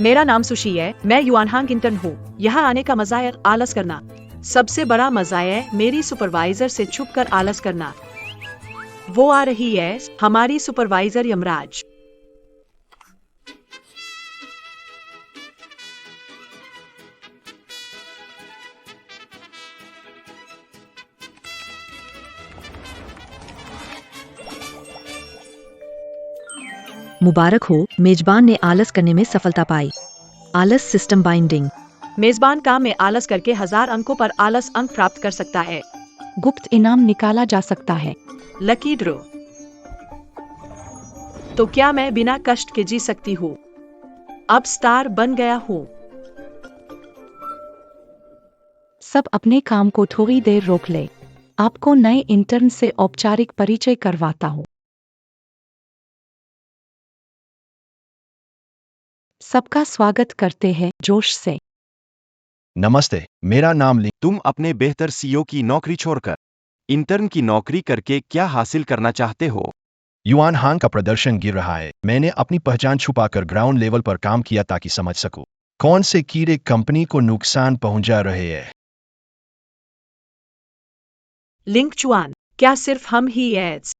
मेरा नाम सुशी है, मैं युआनहांग इंटर्न हूँ। यहाँ आने का मजा है आलस करना। सबसे बड़ा मजा है मेरी सुपरवाइजर से छुपकर आलस करना। वो आ रही है, हमारी सुपरवाइजर यमराज। मुबारक हो, मेजबान ने आलस करने में सफलता पाई। आलस सिस्टम बाइंडिंग। मेजबान काम में आलस करके 1000 अंकों पर आलस अंक प्राप्त कर सकता है। गुप्त इनाम निकाला जा सकता है। Lucky draw. तो क्या मैं बिना कष्ट के जी सकती हूँ? अब स्टार बन गया हूँ। सब अपने काम को थोड़ी देर रोक ले। आपको नए इंटर्न से औपचारिक परिचय करवाता हूँ। सबका स्वागत करते हैं जोश से। नमस्ते, मेरा नाम लिंग। तुम अपने बेहतर सीईओ की नौकरी छोड़कर इंटर्न की नौकरी करके क्या हासिल करना चाहते हो? युआनहांग का प्रदर्शन गिर रहा है। मैंने अपनी पहचान छुपाकर ग्राउंड लेवल पर काम किया ताकि समझ सकूं कौन से कीड़े कंपनी को नुकसान पहुंचा रहे हैं। लिंग चुआन, क्या सिर्फ हम ही एड्स?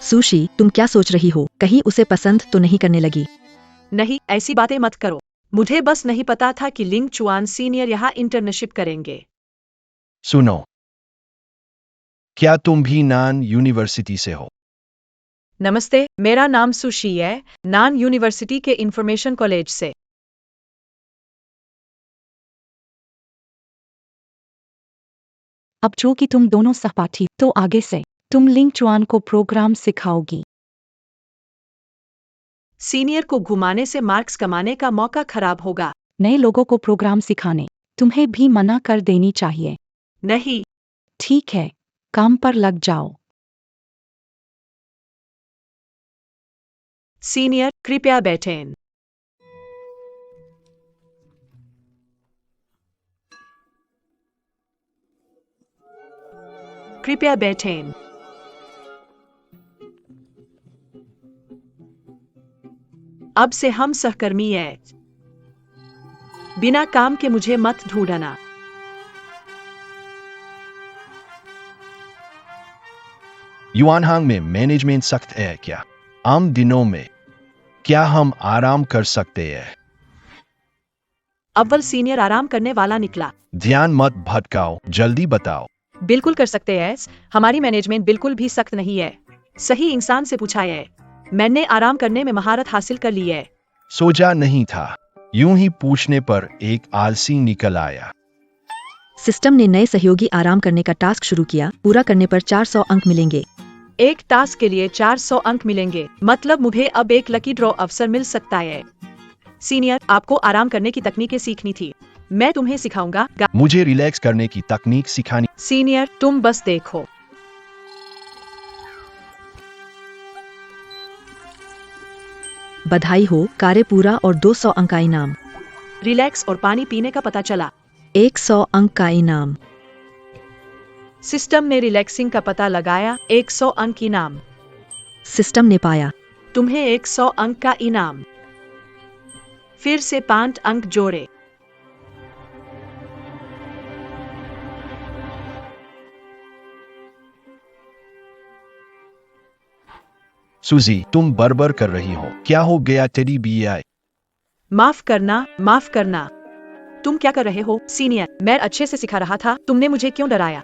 सुशी, तुम क्या सोच रही हो? कहीं उसे पसंद तो नहीं करने लगी? नहीं, ऐसी बातें मत करो। मुझे बस नहीं पता था कि लिंग चुआन सीनियर यहाँ इंटर्नशिप करेंगे। सुनो, क्या तुम भी नान यूनिवर्सिटी से हो? नमस्ते, मेरा नाम सुशी है, नान यूनिवर्सिटी के इंफॉर्मेशन कॉलेज से। अब जो कि तुम दोनों सहपाठी, तो आगे से तुम लिंग चुआन को प्रोग्राम सिखाओगी। सीनियर को घुमाने से मार्क्स कमाने का मौका खराब होगा। नए लोगों को प्रोग्राम सिखाने तुम्हें भी मना कर देनी चाहिए। नहीं। ठीक है, काम पर लग जाओ। सीनियर, कृपया बैठें। कृपया बैठें। अब से हम सहकर्मी हैं। बिना काम के मुझे मत ढूंढना। युआनहांग में मैनेजमेंट सख्त है क्या? आम दिनों में क्या हम आराम कर सकते हैं? अव्वल सीनियर आराम करने वाला निकला। ध्यान मत भटकाओ, जल्दी बताओ। बिल्कुल कर सकते हैं। हमारी मैनेजमेंट बिल्कुल भी सख्त नहीं है। सही इंसान से पूछा है। मैंने आराम करने में महारत हासिल कर ली है। सोचा नहीं था। यूं ही पूछने पर एक आलसी निकल आया। सिस्टम ने नए सहयोगी आराम करने का टास्क शुरू किया। पूरा करने पर 400 अंक मिलेंगे। एक टास्क के लिए 400 अंक मिलेंगे, मतलब मुझे अब एक लकी ड्रॉ अवसर मिल सकता है। सीनियर, आपको आराम करने की तकनीकें सीखनी थी। मैं तुम्हें सिखाऊंगा। मुझे रिलैक्स करने की तकनीक सिखानी। सीनियर, तुम बस देखो। बधाई हो, कार्य पूरा और 200 अंक का इनाम। रिलैक्स और पानी पीने का पता चला। 100 अंक का इनाम। सिस्टम ने रिलैक्सिंग का पता लगाया। 100 अंक इनाम। सिस्टम ने पाया। तुम्हें 100 अंक का इनाम। फिर से 5 अंक जोड़े। सुजी, तुम बरबर कर रही हो। क्या हो गया टेडी बीआई? माफ करना, माफ करना। तुम क्या कर रहे हो? सीनियर, मैं अच्छे से सिखा रहा था, तुमने मुझे क्यों डराया?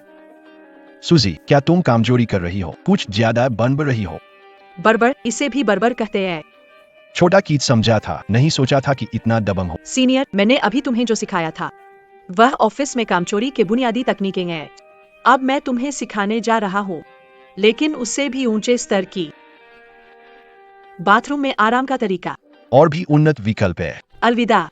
सुजी, क्या तुम कामचोरी कर रही हो? कुछ ज्यादा बन रही हो। बर्बर, इसे भी बर्बर कहते हैं। छोटा कीट समझा था, नहीं सोचा था कि इतना दबंग हो। सीनियर, मैंने अभी तुम्हें जो सिखाया था वह ऑफिस में कामचोरी के बुनियादी तकनीकें हैं। अब मैं तुम्हें सिखाने जा रहा हूँ, लेकिन उससे भी ऊंचे स्तर की। बाथरूम में आराम का तरीका। और भी उन्नत विकल्प है। अलविदा।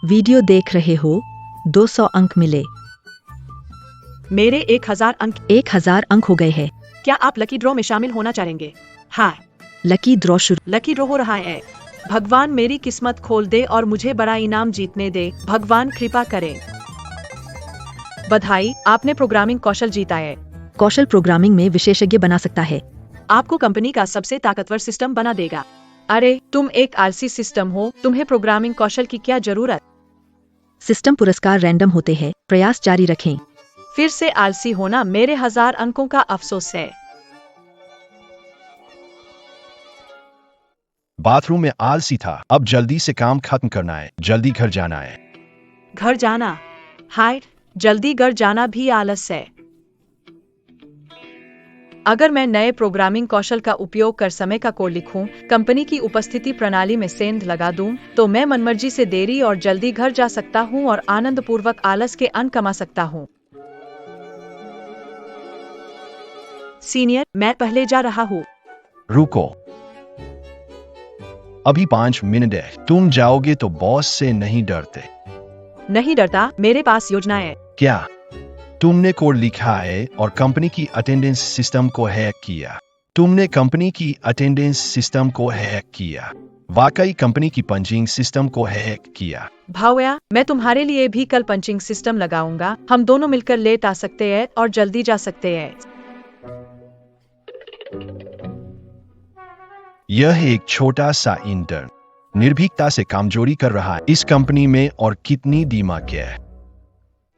वीडियो देख रहे हो? 200 अंक मिले। मेरे 1000 अंक। 1000 अंक हो गए हैं। क्या आप लकी ड्रॉ में शामिल होना चाहेंगे? हाँ। लकी ड्रॉ शुरू। लकी ड्रॉ हो रहा है। भगवान मेरी किस्मत खोल दे और मुझे बड़ा इनाम जीतने दे, भगवान कृपा करे। बधाई, आपने प्रोग्रामिंग कौशल जीता है। कौशल प्रोग्रामिंग में विशेषज्ञ बना सकता है। आपको कंपनी का सबसे ताकतवर सिस्टम बना देगा। अरे, तुम एक आलसी सिस्टम हो, तुम्हें प्रोग्रामिंग कौशल की क्या जरूरत। सिस्टम पुरस्कार रैंडम होते हैं, प्रयास जारी रखें। फिर से आलसी होना मेरे 1000 अंकों का अफसोस है। बाथरूम में आलसी था, अब जल्दी से काम खत्म करना है, जल्दी घर जाना है। घर जाना, हाय, जल्दी घर जाना भी आलस है। अगर मैं नए प्रोग्रामिंग कौशल का उपयोग कर समय का कोड लिखूं, कंपनी की उपस्थिति प्रणाली में सेंध लगा दूं, तो मैं मनमर्जी से देरी और जल्दी घर जा सकता हूं और आनंदपूर्वक आलस के अंक कमा सकता हूं। सीनियर, मैं पहले जा रहा हूं। रुको, अभी 5 मिनट है। तुम जाओगे तो बॉस से नहीं डरते? नहीं डरता, मेरे पास योजना है। क्या तुमने कोड लिखा है और कंपनी की अटेंडेंस सिस्टम को हैक किया? तुमने कंपनी की अटेंडेंस सिस्टम को हैक किया? वाकई कंपनी की पंचिंग सिस्टम को हैक किया? भावया, मैं तुम्हारे लिए भी कल पंचिंग सिस्टम लगाऊंगा। हम दोनों मिलकर लेट आ सकते हैं और जल्दी जा सकते हैं। यह एक छोटा सा इंटर्न निर्भीकता से कामचोरी कर रहा है इस कंपनी में, और कितनी दिमाग है।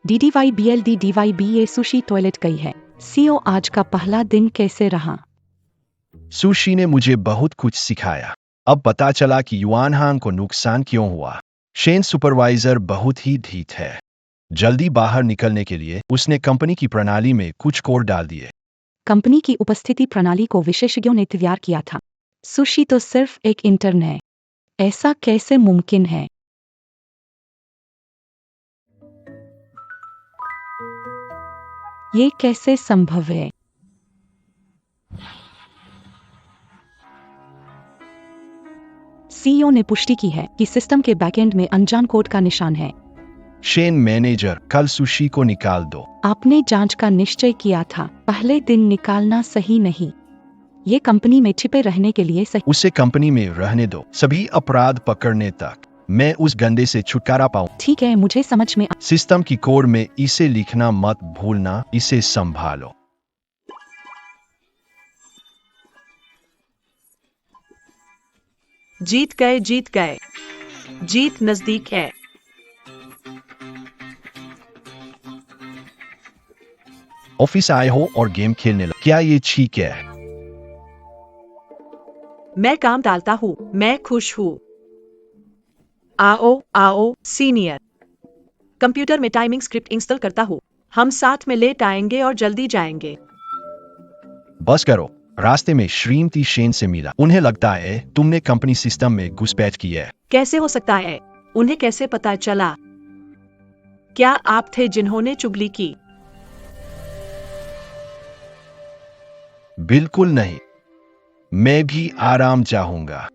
DDYBLDDYBA सुशी टॉयलेट गई है। सीओ, आज का पहला दिन कैसे रहा? सुशी ने मुझे बहुत कुछ सिखाया। अब पता चला कि युआन हांग को नुकसान क्यों हुआ। शेन सुपरवाइजर बहुत ही ढीठ है। जल्दी बाहर निकलने के लिए उसने कंपनी की प्रणाली में कुछ कोड डाल दिए। कंपनी की उपस्थिति प्रणाली को विशेषज्ञों ने तैयार किया था। सुशी तो सिर्फ एक इंटर्न है। ऐसा कैसे मुमकिन है? ये कैसे संभव है? सीईओ ने पुष्टि की है कि सिस्टम के बैकएंड में अनजान कोड का निशान है। शेन मैनेजर, कल सुशी को निकाल दो। आपने जांच का निश्चय किया था, पहले दिन निकालना सही नहीं। ये कंपनी में छिपे रहने के लिए सही। उसे कंपनी में रहने दो, सभी अपराध पकड़ने तक मैं उस गंदे से छुटकारा पाऊं। ठीक है, मुझे समझ में सिस्टम की कोड में इसे लिखना मत भूलना, इसे संभालो। जीत गए, जीत गए। जीत नजदीक है। ऑफिस आए हो और गेम खेलने लगे, क्या ये ठीक है? मैं काम टालता हूँ, मैं खुश हूँ। आओ आओ सीनियर, कंप्यूटर में टाइमिंग स्क्रिप्ट इंस्टॉल करता हूँ। हम साथ में लेट आएंगे और जल्दी जाएंगे। बस करो। रास्ते में श्रीमती शेन से मिला। उन्हें लगता है तुमने कंपनी सिस्टम में घुसपैठ की है। कैसे हो सकता है? उन्हें कैसे पता चला? क्या आप थे जिन्होंने चुगली की? बिल्कुल नहीं, मैं भी आराम चाहूंगा।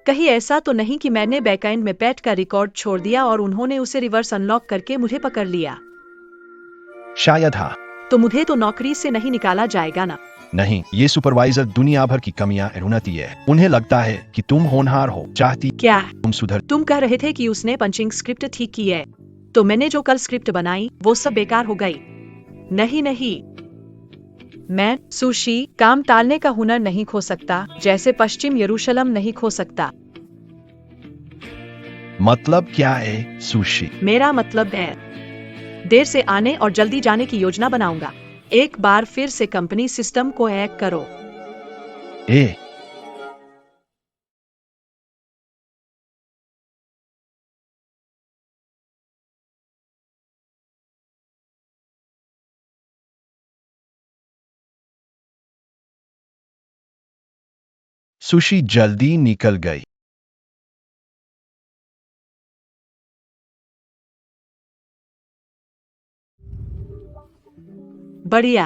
कहीं ऐसा तो नहीं कि मैंने बैकएंड में पैट का रिकॉर्ड छोड़ दिया और उन्होंने उसे रिवर्स अनलॉक करके मुझे पकड़ लिया? शायद हाँ। तो मुझे तो नौकरी से नहीं निकाला जाएगा ना? नहीं, ये सुपरवाइजर दुनिया भर की कमियां ढूंढती है। उन्हें लगता है कि तुम होनहार हो, चाहती क्या तुम सुधर। तुम कह रहे थे कि उसने पंचिंग स्क्रिप्ट ठीक की है, तो मैंने जो कल स्क्रिप्ट बनाई वो सब बेकार हो गई। नहीं नहीं, मैं सुशी काम टालने का हुनर नहीं खो सकता, जैसे पश्चिम यरूशलेम नहीं खो सकता। मतलब क्या है सुशी? मेरा मतलब है देर से आने और जल्दी जाने की योजना बनाऊंगा। एक बार फिर से कंपनी सिस्टम को हैक करो। ए सुशी जल्दी निकल गई। बढ़िया।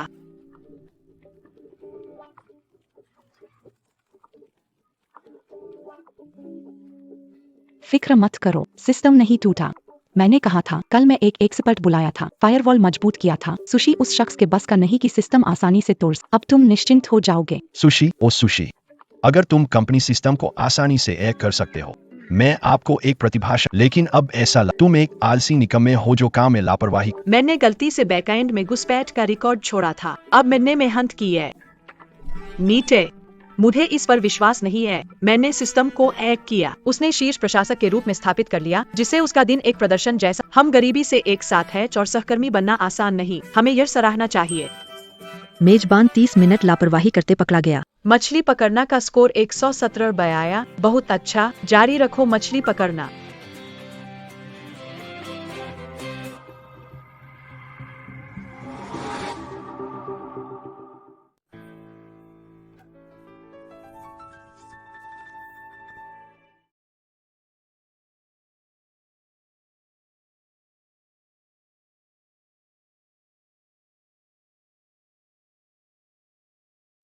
फिक्र मत करो, सिस्टम नहीं टूटा। मैंने कहा था, कल मैं एक एक्सपर्ट बुलाया था, फायरवॉल मजबूत किया था। सुशी उस शख्स के बस का नहीं कि सिस्टम आसानी से तोड़। अब तुम निश्चिंत हो जाओगे। सुशी, ओ सुशी, अगर तुम कंपनी सिस्टम को आसानी से हैक कर सकते हो, मैं आपको एक प्रतिभाशा, लेकिन अब ऐसा तुम एक आलसी निकम्मे हो जो काम में लापरवाही। मैंने गलती से बैकएंड में घुसपैठ का रिकॉर्ड छोड़ा था, अब मैंने मेहनत की है। नीचे, मुझे इस पर विश्वास नहीं है। मैंने सिस्टम को हैक किया। उसने शीर्ष प्रशासक के रूप में स्थापित कर लिया, जिससे उसका दिन एक प्रदर्शन जैसा। हम गरीबी से एक साथ हैं और सहकर्मी बनना आसान नहीं। हमें यह सराहना चाहिए। मेजबान 30 मिनट लापरवाही करते पकड़ा गया। मछली पकड़ना का स्कोर 117 बयाया। बहुत अच्छा, जारी रखो मछली पकड़ना।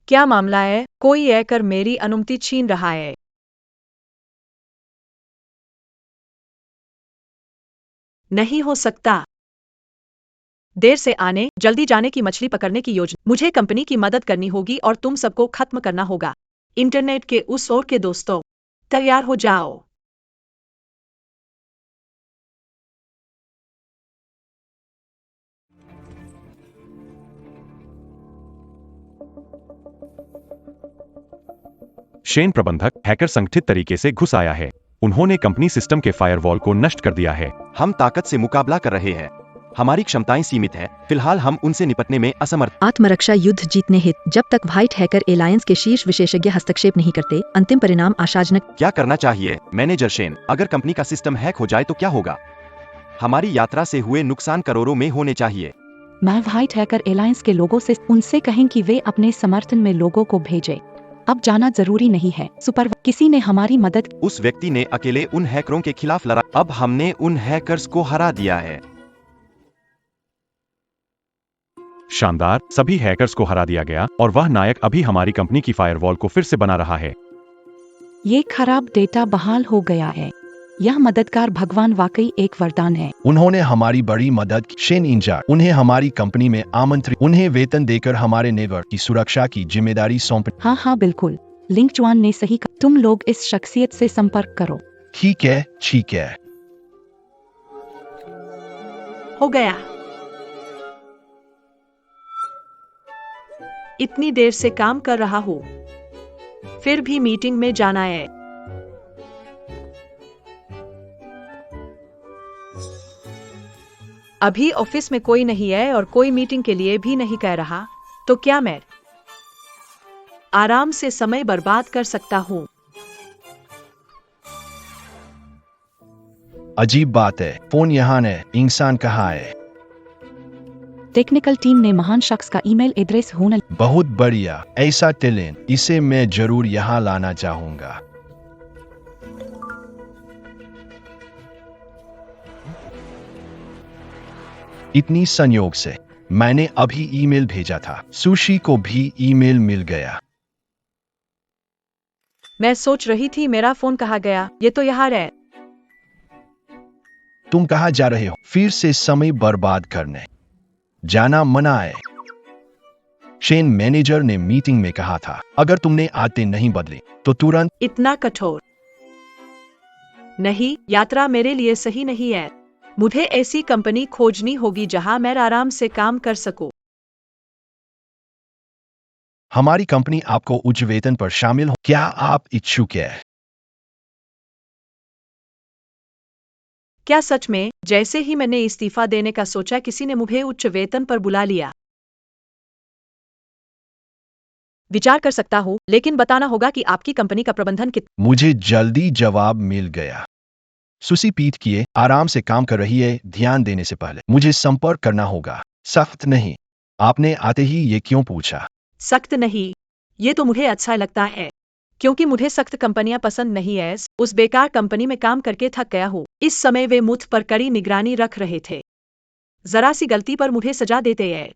क्या मामला है? कोई हैकर मेरी अनुमति छीन रहा है। नहीं हो सकता। देर से आने, जल्दी जाने की मछली पकड़ने की योजना। मुझे कंपनी की मदद करनी होगी और तुम सबको खत्म करना होगा। इंटरनेट के उस ओर के दोस्तों, तैयार हो जाओ। शेन प्रबंधक हैकर संगठित तरीके से घुस आया है। उन्होंने कंपनी सिस्टम के फायरवॉल को नष्ट कर दिया है। हम ताकत से मुकाबला कर रहे हैं। हमारी क्षमताएं सीमित है। फिलहाल हम उनसे निपटने में असमर्थ। आत्मरक्षा युद्ध जीतने हित जब तक व्हाइट हैकर एलायंस के शीर्ष विशेषज्ञ हस्तक्षेप नहीं करते, अंतिम परिणाम आशाजनक। क्या करना चाहिए मैनेजर शेन? अगर कंपनी का सिस्टम हैक हो जाए तो क्या होगा? हमारी यात्रा से हुए नुकसान करोड़ों में होने चाहिए। मैं व्हाइट हैकर एलायंस के लोगों से उनसे कहें कि वे अपने समर्थन में लोगों को भेजें। अब जाना जरूरी नहीं है। किसी ने हमारी मदद। उस व्यक्ति ने अकेले उन हैकरों के खिलाफ लड़ा। अब हमने उन हैकर्स को हरा दिया है। शानदार, सभी हैकर्स को हरा दिया गया और वह नायक अभी हमारी कंपनी की फायरवॉल को फिर से बना रहा है। ये खराब डेटा बहाल हो गया है। यह मददगार भगवान वाकई एक वरदान है। उन्होंने हमारी बड़ी मदद की। शेन इंजार, उन्हें हमारी कंपनी में आमंत्रित, उन्हें वेतन देकर हमारे नेटवर्क की सुरक्षा की जिम्मेदारी सौंपी। हाँ बिल्कुल, लिंक जुआन ने सही कहा। तुम लोग इस शख्सियत से संपर्क करो। ठीक है, ठीक है। हो गया। इतनी देर से काम कर रहा हूँ, फिर भी मीटिंग में जाना है। अभी ऑफिस में कोई नहीं है और कोई मीटिंग के लिए भी नहीं कह रहा, तो क्या मैं आराम से समय बर्बाद कर सकता हूँ? अजीब बात है, फोन यहाँ है, इंसान कहाँ है? टेक्निकल टीम ने महान शख्स का ईमेल एड्रेस होना। बहुत बढ़िया, ऐसा टैलेंट, इसे मैं जरूर यहाँ लाना चाहूंगा। इतनी संयोग से मैंने अभी ईमेल भेजा था। सुशी को भी ईमेल मिल गया। मैं सोच रही थी मेरा फोन कहाँ गया। ये तो यहाँ है। तुम कहाँ जा रहे हो? फिर से समय बर्बाद करने जाना मना है। शेन मैनेजर ने मीटिंग में कहा था, अगर तुमने आदतें नहीं बदली तो तुरंत। इतना कठोर नहीं, यात्रा मेरे लिए सही नहीं है। मुझे ऐसी कंपनी खोजनी होगी जहां मैं आराम से काम कर सकूं। हमारी कंपनी आपको उच्च वेतन पर शामिल हो। क्या आप इच्छुक हैं? क्या सच में? जैसे ही मैंने इस्तीफा देने का सोचा, किसी ने मुझे उच्च वेतन पर बुला लिया। विचार कर सकता हूँ, लेकिन बताना होगा कि आपकी कंपनी का प्रबंधन मुझे जल्दी जवाब मिल गया। सुसी पीठ किए आराम से काम कर रही है। ध्यान देने से पहले मुझे संपर्क करना होगा। सख्त नहीं। आपने आते ही ये क्यों पूछा? सख्त नहीं, ये तो मुझे अच्छा लगता है, क्योंकि मुझे सख्त कंपनियां पसंद नहीं है। उस बेकार कंपनी में काम करके थक गया हूँ। इस समय वे मुझ पर कड़ी निगरानी रख रहे थे। जरा सी गलती पर मुझे सजा देते हैं।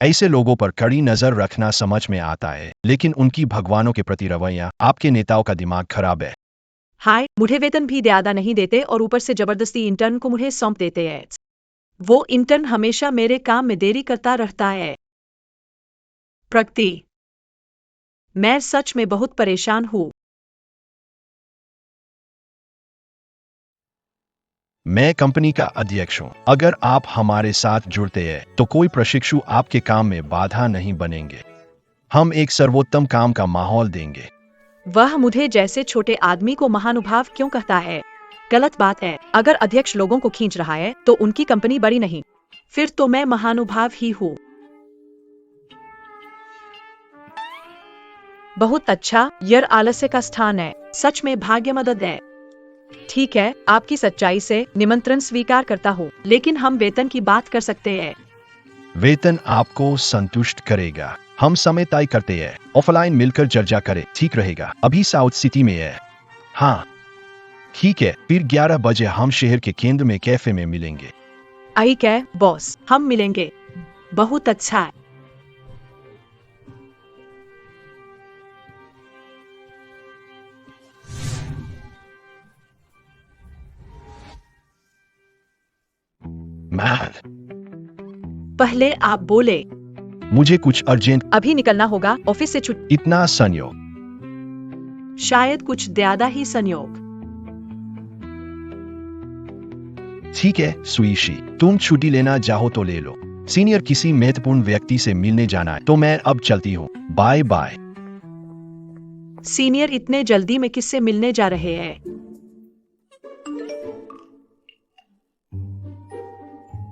ऐसे लोगों पर कड़ी नजर रखना समझ में आता है, लेकिन उनकी भगवानों के प्रति रवैया, आपके नेताओं का दिमाग खराब है। हाय, मुझे वेतन भी ज्यादा नहीं देते और ऊपर से जबरदस्ती इंटर्न को मुझे सौंप देते हैं। वो इंटर्न हमेशा मेरे काम में देरी करता रहता है। प्रगति मैं सच में बहुत परेशान हूँ। मैं कंपनी का अध्यक्ष हूँ। अगर आप हमारे साथ जुड़ते हैं तो कोई प्रशिक्षु आपके काम में बाधा नहीं बनेंगे। हम एक सर्वोत्तम काम का माहौल देंगे। वह मुझे जैसे छोटे आदमी को महानुभाव क्यों कहता है? गलत बात है। अगर अध्यक्ष लोगों को खींच रहा है तो उनकी कंपनी बड़ी नहीं। फिर तो मैं महानुभाव ही हूँ। बहुत अच्छा, यह आलस्य का स्थान है। सच में भाग्य मदद है। ठीक है, आपकी सच्चाई से निमंत्रण स्वीकार करता हूँ, लेकिन हम वेतन की बात कर सकते हैं। वेतन आपको संतुष्ट करेगा। हम समय तय करते हैं। ऑफलाइन मिलकर चर्चा करें, ठीक रहेगा। अभी साउथ सिटी में है। हाँ ठीक है, फिर 11 बजे हम शहर के केंद्र में कैफे में मिलेंगे। आई क्या बॉस, हम मिलेंगे। बहुत अच्छा है। मैथ, पहले आप बोले। मुझे कुछ अर्जेंट। अभी निकलना होगा, ऑफिस से छुट्टी। इतना संयोग। शायद कुछ ज्यादा ही संयोग। ठीक है सुईशी, तुम छुट्टी लेना चाहो तो ले लो। सीनियर किसी महत्वपूर्ण व्यक्ति से मिलने जाना है, तो मैं अब चलती हूँ। Bye bye. सीनियर इतने जल्दी में किससे मिलने जा रहे हैं?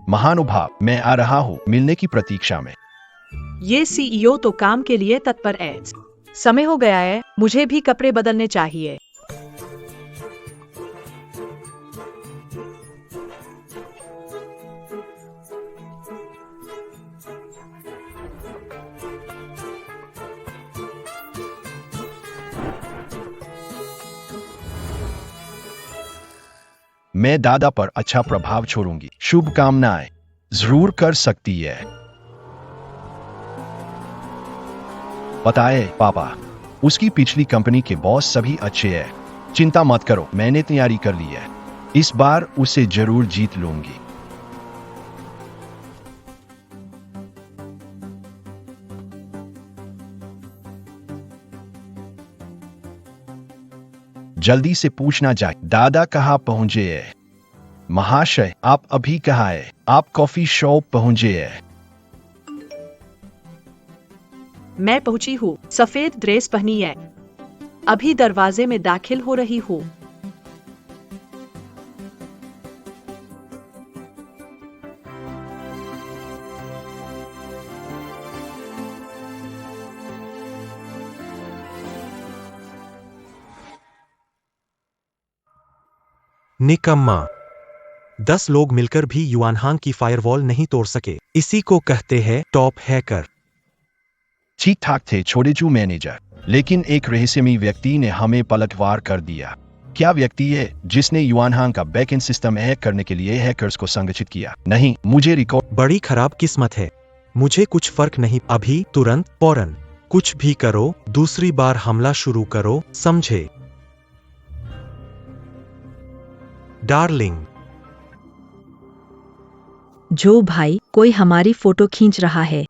महानुभाव, मैं आ रहा हूँ मिलने की प्रतीक्षा में। ये सीईओ तो काम के लिए तत्पर है। समय हो गया है, मुझे भी कपड़े बदलने चाहिए। मैं दादा पर अच्छा प्रभाव छोड़ूंगी। शुभकामनाएं। जरूर कर सकती है। पता है पापा, उसकी पिछली कंपनी के बॉस सभी अच्छे हैं। चिंता मत करो, मैंने तैयारी कर ली है। इस बार उसे जरूर जीत लूंगी। जल्दी से पूछना चाहिए, दादा कहाँ पहुंचे हैं? महाशय, आप अभी कहाँ हैं? आप कॉफी शॉप पहुंचे हैं? मैं पहुंची हूँ। सफेद ड्रेस पहनी है। अभी दरवाजे में दाखिल हो रही हूँ। निकम्मा। 10 लोग मिलकर भी युआनहांग की फायरवॉल नहीं तोड़ सके। इसी को कहते हैं टॉप हैकर। ठीक ठाक थे छोटेजू मैनेजर, लेकिन एक रहस्यमयी व्यक्ति ने हमें पलटवार कर दिया। क्या व्यक्ति है जिसने युआनहांग का बैकएंड सिस्टम हैक करने के लिए हैकर्स को संगठित किया? नहीं, मुझे रिकॉर्ड। बड़ी खराब किस्मत है। मुझे कुछ फर्क नहीं। अभी तुरंत फौरन कुछ भी करो, दूसरी बार हमला शुरू करो, समझे? डार्लिंग। जो भाई, कोई हमारी फोटो खींच रहा है।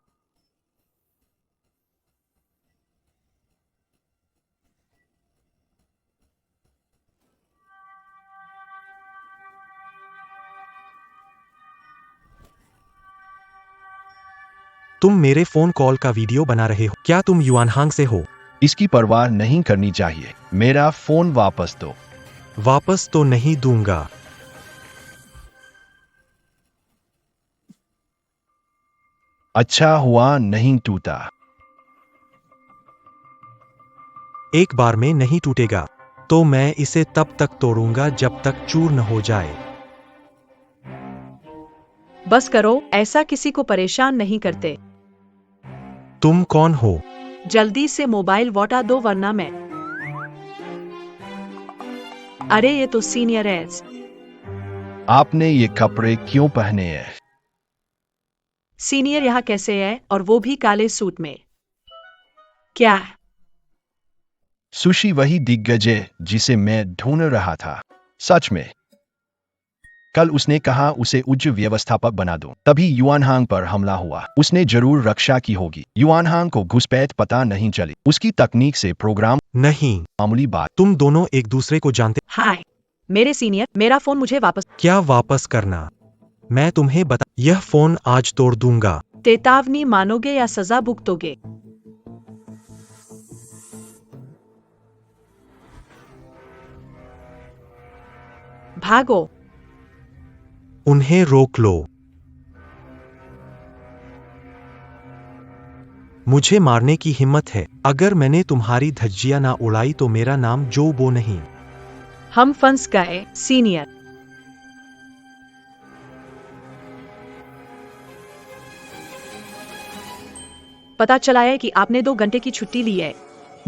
तुम मेरे फोन कॉल का वीडियो बना रहे हो। क्या तुम युआनहांग से हो? इसकी परवाह नहीं करनी चाहिए। मेरा फोन वापस दो। वापस तो नहीं दूंगा। अच्छा हुआ नहीं टूटा। एक बार में नहीं टूटेगा, तो मैं इसे तब तक तोड़ूंगा जब तक चूर्ण हो जाए। बस करो, ऐसा किसी को परेशान नहीं करते। तुम कौन हो? जल्दी से मोबाइल वोटा दो वरना मैं। अरे ये तो सीनियर है। आपने ये कपड़े क्यों पहने हैं? सीनियर यहाँ कैसे है, और वो भी काले सूट में? क्या? सुशी वही दिग्गज है जिसे मैं ढूंढ रहा था। सच में। कल उसने कहा उसे उच्च व्यवस्थापक बना दूं। तभी युआन हांग पर हमला हुआ। उसने जरूर रक्षा की होगी। युआन हांग को घुसपैठ पता नहीं चली। उसकी तकनीक से प्रोग्राम नहीं, मामूली बात। तुम दोनों एक दूसरे को जानते। हाय मेरे सीनियर, मेरा फोन मुझे वापस। क्या वापस करना? मैं तुम्हें बता, यह फोन आज तोड़ दूंगा। चेतावनी मानोगे या सजा भुगतोगे? भागो। उन्हें रोक लो। मुझे मारने की हिम्मत है। अगर मैंने तुम्हारी धज्जियां ना उड़ाई तो मेरा नाम जो बो नहीं। हम फंस गए सीनियर। पता चला है कि आपने 2 घंटे की छुट्टी ली है।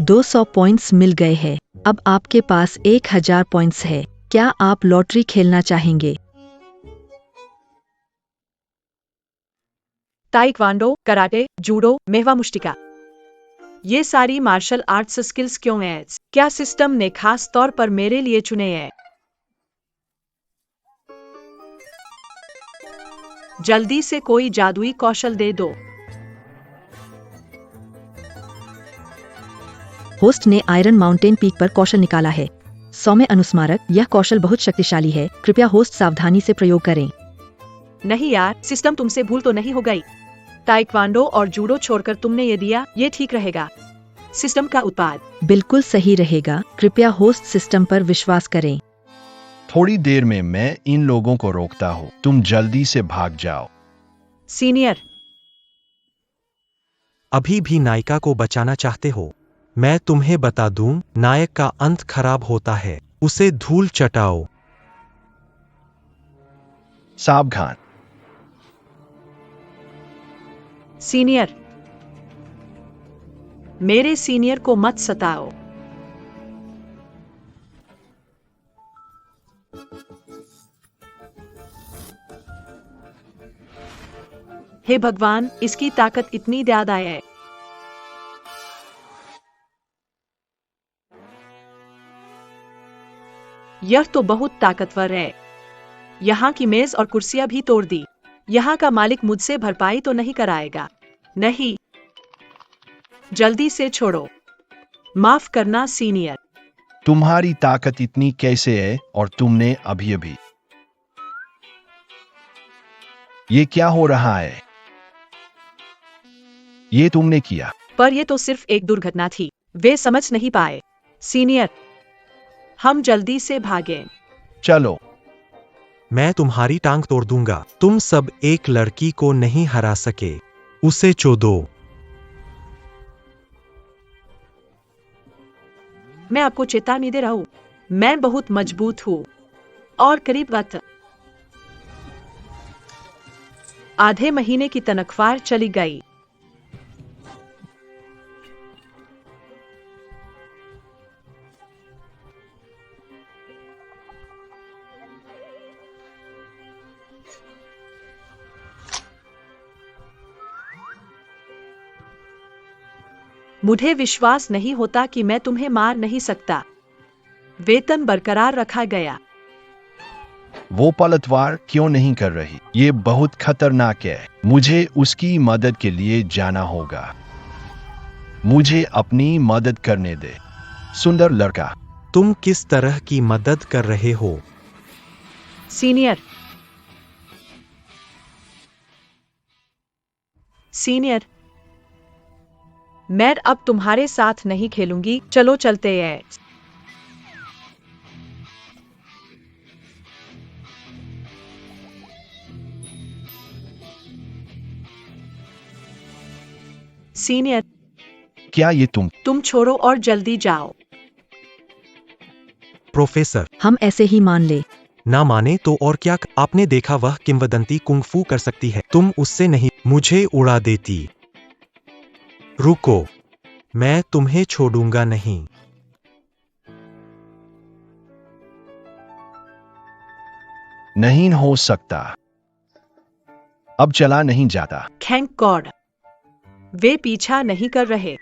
200 पॉइंट्स मिल गए हैं। अब आपके पास 1000 पॉइंट्स है। क्या आप लॉटरी खेलना चाहेंगे? Taekwondo, karate, judo, Mehva Mushtika, ये सारी मार्शल आर्ट्स स्किल्स क्यों हैं? क्या सिस्टम ने खास तौर पर मेरे लिए चुने हैं? जल्दी से कोई जादुई कौशल दे दो। होस्ट ने आयरन माउंटेन पीक पर कौशल निकाला है। सौम्य अनुस्मारक, यह कौशल बहुत शक्तिशाली है। कृपया होस्ट सावधानी से प्रयोग करें। नहीं यार, सिस्टम तुमसे भूल तो नहीं हो गई? ताइक्वांडो और जूडो छोड़कर तुमने ये दिया, ये ठीक रहेगा? सिस्टम का उत्पाद बिल्कुल सही रहेगा। कृपया होस्ट सिस्टम पर विश्वास करें। थोड़ी देर में मैं इन लोगों को रोकता हूँ। तुम जल्दी से भाग जाओ। सीनियर। अभी भी नायिका को बचाना चाहते हो? मैं तुम्हें बता दूं, नायक का अंत खराब होता है। उसे धूल चटाओ। सावधान। सीनियर। मेरे सीनियर को मत सताओ। हे भगवान, इसकी ताकत इतनी ज्यादा है। यह तो बहुत ताकतवर है। यहाँ की मेज और कुर्सियां भी तोड़ दी। यहाँ का मालिक मुझसे भरपाई तो नहीं कराएगा? नहीं, जल्दी से छोड़ो। माफ करना सीनियर। तुम्हारी ताकत इतनी कैसे है? और तुमने अभी ये क्या हो रहा है? ये तुमने किया। पर यह तो सिर्फ एक दुर्घटना थी। वे समझ नहीं पाए। सीनियर, हम जल्दी से भागें। चलो। मैं तुम्हारी टांग तोड़ दूंगा। तुम सब एक लड़की को नहीं हरा सके। उसे चोदो। मैं आपको चेतावनी दे रहा हूं। मैं बहुत मजबूत हूं। और करीब वक्त आधे महीने की तनख्वाह चली गई। मुझे विश्वास नहीं होता कि मैं तुम्हें मार नहीं सकता। वेतन बरकरार रखा गया। वो पलटवार क्यों नहीं कर रही? ये बहुत खतरनाक है। मुझे उसकी मदद के लिए जाना होगा। मुझे अपनी मदद करने दे। सुंदर लड़का। तुम किस तरह की मदद कर रहे हो? सीनियर। सीनियर, मैं अब तुम्हारे साथ नहीं खेलूंगी। चलो चलते हैं। सीनियर। क्या ये तुम छोड़ो और जल्दी जाओ। प्रोफेसर। हम ऐसे ही मान ले। ना माने तो और क्या? आपने देखा वह किंवदंती कुंग-फू कर सकती है। तुम उससे नहीं, मुझे उड़ा देती। रुको, मैं तुम्हें छोड़ूंगा नहीं। नहीं हो सकता। अब चला नहीं जाता। थैंक गॉड, वे पीछा नहीं कर रहे।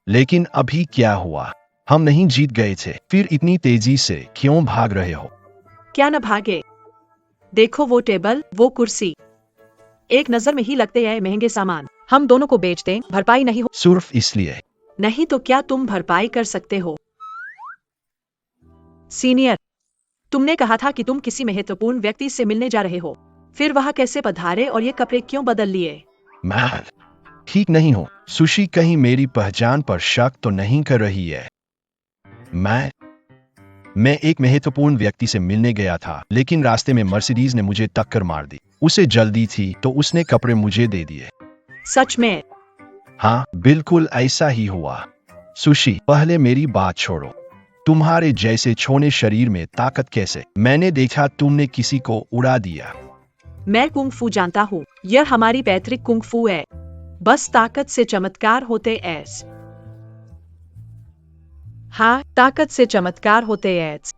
लेकिन अभी क्या हुआ? हम नहीं जीत गए थे। फिर इतनी तेजी से क्यों भाग रहे हो? क्या न भागे? देखो वो टेबल, वो कुर्सी, एक नजर में ही लगते हैं महंगे सामान। हम दोनों को बेच दें, भरपाई नहीं हो? सिर्फ इसलिए। नहीं तो क्या तुम भरपाई कर सकते हो? सीनियर, तुमने कहा था कि तुम किसी महत्वपूर्ण व्यक्ति से मिलने जा रहे हो, फिर वहां कैसे पधारे और ये कपड़े क्यों बदल लिए? मैं ठीक नहीं हूँ। सुशी कहीं मेरी पहचान पर शक तो नहीं कर रही है? मैं एक महत्वपूर्ण व्यक्ति से मिलने गया था, लेकिन रास्ते में मर्सिडीज ने मुझे टक्कर मार दी। उसे जल्दी थी तो उसने कपड़े मुझे दे दिए। सच में? हाँ, बिल्कुल ऐसा ही हुआ। सुशी, पहले मेरी बात छोड़ो। तुम्हारे जैसे छोटे शरीर में ताकत कैसे? मैंने देखा तुमने किसी को उड़ा दिया। मैं कुंग फू जानता हूँ, यह हमारी पैतृक कुंग फू है। बस ताकत से चमत्कार होते ऐस। हाँ, ताकत से चमत्कार होते ऐस।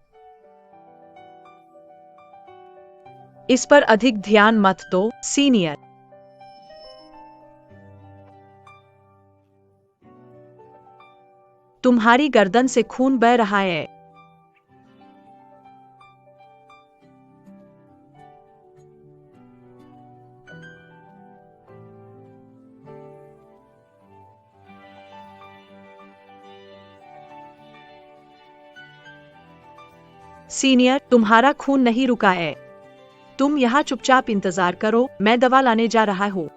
इस पर अधिक ध्यान मत दो, सीनियर। तुम्हारी गर्दन से खून बह रहा है। सीनियर, तुम्हारा खून नहीं रुका है। तुम यहाँ चुपचाप इंतजार करो, मैं दवा लाने जा रहा हूँ।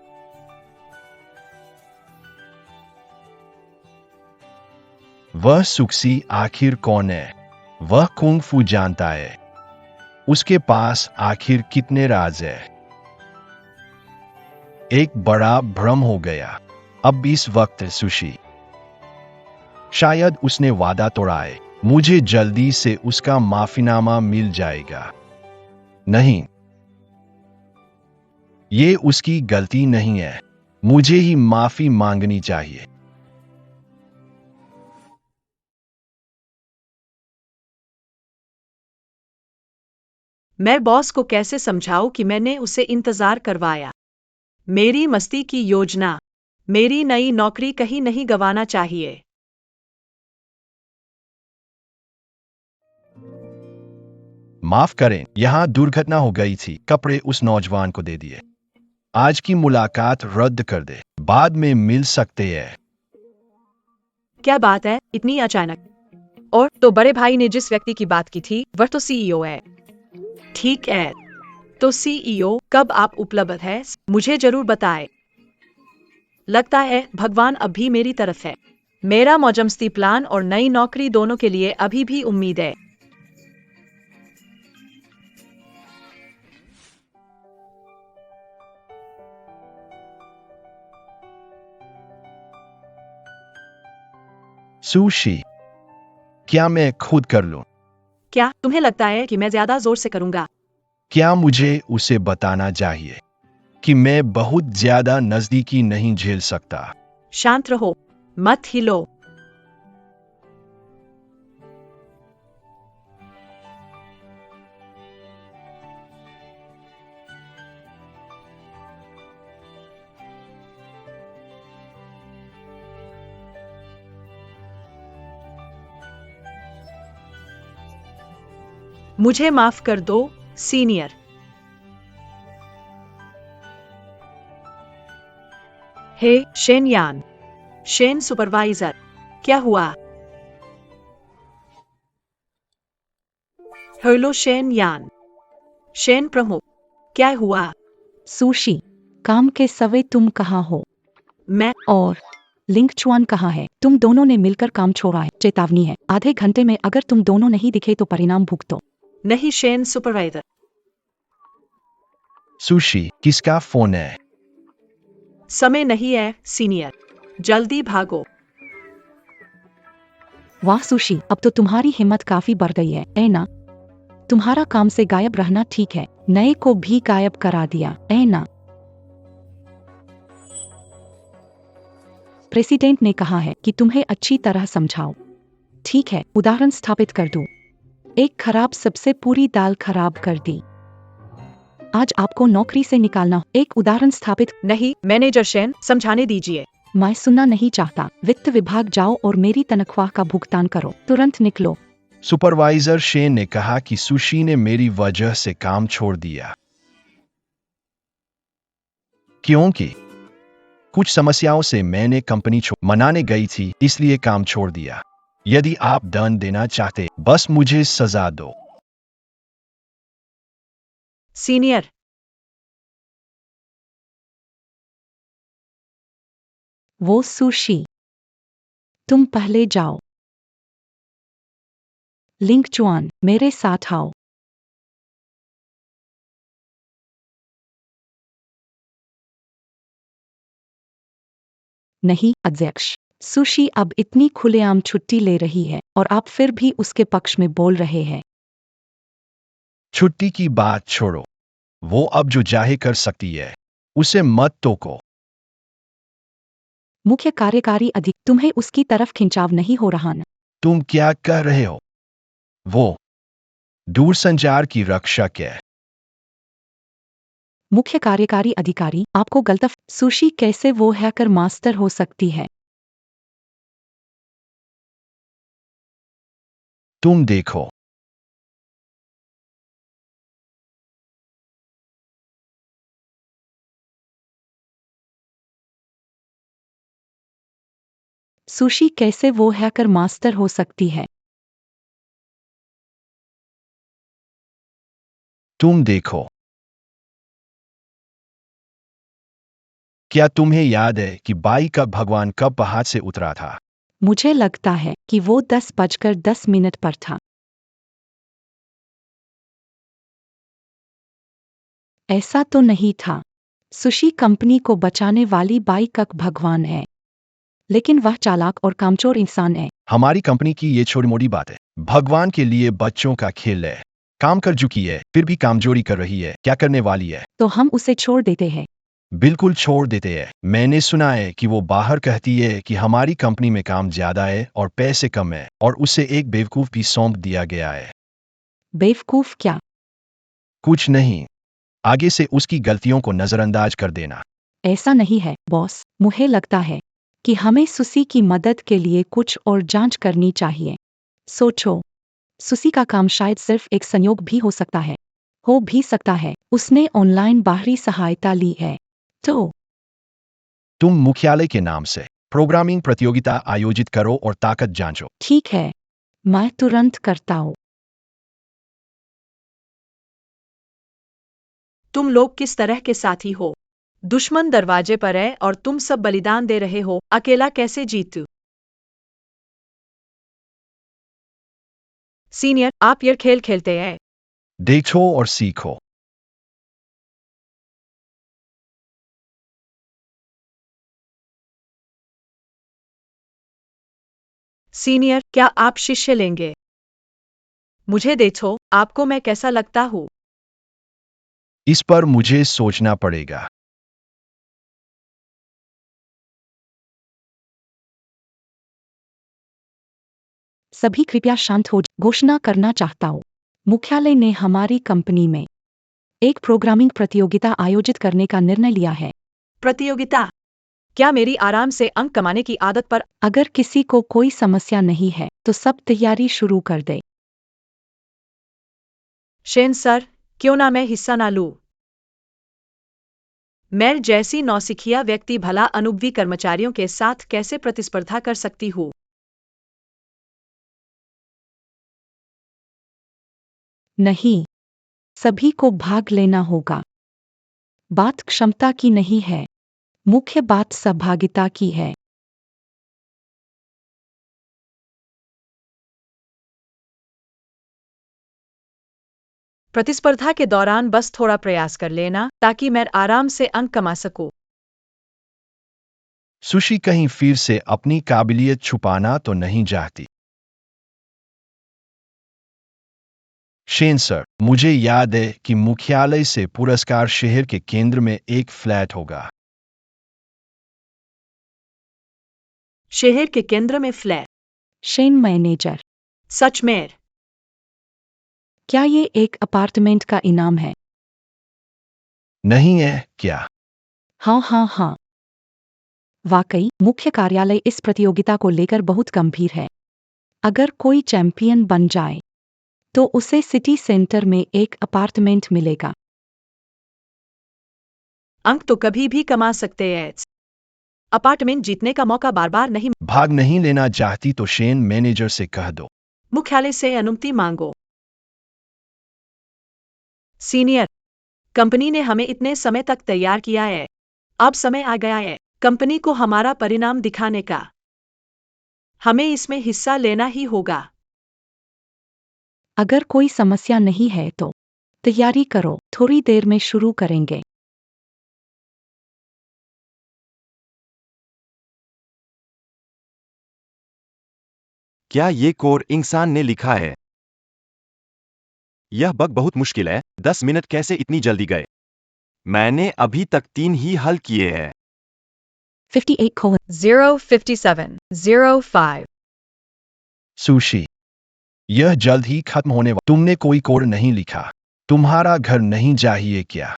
वह सुक्सी आखिर कौन है? वह कुंग फू जानता है। उसके पास आखिर कितने राज है? एक बड़ा भ्रम हो गया। अब इस वक्त सुशी, शायद उसने वादा तोड़ा है। मुझे जल्दी से उसका माफीनामा मिल जाएगा। नहीं, ये उसकी गलती नहीं है। मुझे ही माफी मांगनी चाहिए। मैं बॉस को कैसे समझाऊं कि मैंने उसे इंतजार करवाया? मेरी मस्ती की योजना, मेरी नई नौकरी कहीं नहीं गंवाना चाहिए। माफ करें, यहां दुर्घटना हो गई थी। कपड़े उस नौजवान को दे दिए। आज की मुलाकात रद्द कर दे, बाद में मिल सकते हैं। क्या बात है, इतनी अचानक? और तो बड़े भाई ने जिस व्यक्ति की बात की थी, वह तो सीईओ है। ठीक है, तो सीईओ कब आप उपलब्ध है? मुझे जरूर बताएं। लगता है भगवान अब भी मेरी तरफ है। मेरा मौजमस्ती प्लान और नई नौकरी दोनों के लिए अभी भी उम्मीद है। सुशी, क्या मैं खुद कर लूं? क्या तुम्हें लगता है कि मैं ज्यादा जोर से करूंगा? क्या मुझे उसे बताना चाहिए कि मैं बहुत ज्यादा नजदीकी नहीं झेल सकता? शांत रहो, मत हिलो। मुझे माफ कर दो, सीनियर। हे शेन यान, शेन सुपरवाइजर, क्या हुआ? हेलो शेन यान, शेन प्रमुख, क्या हुआ? सुशी, काम के समय तुम कहाँ हो? मैं और लिंग चुआन कहाँ है? तुम दोनों ने मिलकर काम छोड़ा है। चेतावनी है, आधे घंटे में अगर तुम दोनों नहीं दिखे तो परिणाम भुगतो। नहीं शेन सुपरवाइजर। सुशी, किसका फोन है? समय नहीं है, सीनियर। जल्दी भागो। वाह सुशी, अब तो तुम्हारी हिम्मत काफी बढ़ गई है ना? तुम्हारा काम से गायब रहना ठीक है, नए को भी गायब करा दिया ना? प्रेसिडेंट ने कहा है कि तुम्हें अच्छी तरह समझाओ। ठीक है, उदाहरण स्थापित कर दूं। एक खराब सबसे पूरी दाल खराब कर दी। आज आपको नौकरी से निकालना। एक उदाहरण स्थापित। नहीं, मैनेजर शेन, समझाने दीजिए। मैं सुनना नहीं चाहता। वित्त विभाग जाओ और मेरी तनख्वाह का भुगतान करो। तुरंत निकलो। सुपरवाइजर शेन ने कहा कि सुशी ने मेरी वजह से काम छोड़ दिया। क्योंकि कुछ समस्याओं से मैंने कंपनी मनाने गई थी, इसलिए काम छोड़ दिया। यदि आप दंड देना चाहते, बस मुझे सजा दो। सीनियर, वो सुशी, तुम पहले जाओ। लिंक चुआन, मेरे साथ आओ। नहीं अध्यक्ष, सुशी अब इतनी खुलेआम छुट्टी ले रही है और आप फिर भी उसके पक्ष में बोल रहे हैं। छुट्टी की बात छोड़ो, वो अब जो चाहे कर सकती है, उसे मत टोको। मुख्य कार्यकारी अधिकारी, तुम्हें उसकी तरफ खिंचाव नहीं हो रहा न? तुम क्या कर रहे हो? वो दूरसंचार की रक्षक है। मुख्य कार्यकारी अधिकारी, आपको गलत। सुशी कैसे वो हैकर मास्टर हो सकती है? तुम देखो। सुशी कैसे वो हैकर मास्टर हो सकती है? तुम देखो। क्या तुम्हें याद है कि बाई का भगवान कब पहाड़ से उतरा था? मुझे लगता है कि वो 10:10 पर था। ऐसा तो नहीं था। सुशी कंपनी को बचाने वाली बाइकक भगवान है, लेकिन वह चालाक और कामचोर इंसान है। हमारी कंपनी की ये छोटी मोटी बात है। भगवान के लिए बच्चों का खेल है। काम कर चुकी है, फिर भी कामचोरी कर रही है। क्या करने वाली है? तो हम उसे छोड़ देते हैं। बिल्कुल छोड़ देते हैं। मैंने सुना है कि वो बाहर कहती है कि हमारी कंपनी में काम ज्यादा है और पैसे कम है, और उसे एक बेवकूफ भी सौंप दिया गया है। बेवकूफ क्या? कुछ नहीं। आगे से उसकी गलतियों को नजरअंदाज कर देना। ऐसा नहीं है बॉस, मुझे लगता है कि हमें सुसी की मदद के लिए कुछ और जांच करनी चाहिए। सोचो, सुसी का काम शायद सिर्फ एक संयोग भी हो सकता है। हो भी सकता है उसने ऑनलाइन बाहरी सहायता ली है। तो तुम मुख्यालय के नाम से प्रोग्रामिंग प्रतियोगिता आयोजित करो और ताकत जांचो। ठीक है, मैं तुरंत करता हूँ। तुम लोग किस तरह के साथी हो? दुश्मन दरवाजे पर है और तुम सब बलिदान दे रहे हो। अकेला कैसे जीतू? सीनियर, आप ये खेल खेलते हैं। देखो और सीखो। सीनियर, क्या आप शिष्य लेंगे? मुझे देखो, आपको मैं कैसा लगता हूँ? इस पर मुझे सोचना पड़ेगा। सभी कृपया शांत हो। घोषणा करना चाहता हूँ, मुख्यालय ने हमारी कंपनी में एक प्रोग्रामिंग प्रतियोगिता आयोजित करने का निर्णय लिया है। प्रतियोगिता? क्या मेरी आराम से अंक कमाने की आदत पर? अगर किसी को कोई समस्या नहीं है तो सब तैयारी शुरू कर दे। शेन सर, क्यों ना मैं हिस्सा ना लूं? मैं जैसी नौसिखिया व्यक्ति भला अनुभवी कर्मचारियों के साथ कैसे प्रतिस्पर्धा कर सकती हूँ? नहीं, सभी को भाग लेना होगा। बात क्षमता की नहीं है, मुख्य बात सहभागिता की है। प्रतिस्पर्धा के दौरान बस थोड़ा प्रयास कर लेना ताकि मैं आराम से अंक कमा सकूं। सुशी कहीं फिर से अपनी काबिलियत छुपाना तो नहीं चाहती। शेन सर, मुझे याद है कि मुख्यालय से पुरस्कार शहर के केंद्र में एक फ्लैट होगा। शहर के केंद्र में फ्लैट? शेन मैनेजर, सच में? क्या ये एक अपार्टमेंट का इनाम है? नहीं है क्या? हाँ हाँ हाँ। वाकई, मुख्य कार्यालय इस प्रतियोगिता को लेकर बहुत गंभीर है। अगर कोई चैंपियन बन जाए तो उसे सिटी सेंटर में एक अपार्टमेंट मिलेगा। अंक तो कभी भी कमा सकते हैं। अपार्टमेंट जीतने का मौका बार बार नहीं। भाग नहीं लेना चाहती तो शेन मैनेजर से कह दो। मुख्यालय से अनुमति मांगो। सीनियर, कंपनी ने हमें इतने समय तक तैयार किया है। अब समय आ गया है कंपनी को हमारा परिणाम दिखाने का। हमें इसमें हिस्सा लेना ही होगा। अगर कोई समस्या नहीं है तो तैयारी करो, थोड़ी देर में शुरू करेंगे। क्या ये कोड इंसान ने लिखा है? यह बग बहुत मुश्किल है। 10 मिनट कैसे इतनी जल्दी गए? मैंने अभी तक 3 ही हल किए हैं। 58:057:05 सुशी, यह जल्द ही खत्म होने वाला। तुमने कोई कोड नहीं लिखा। तुम्हारा घर नहीं चाहिए क्या?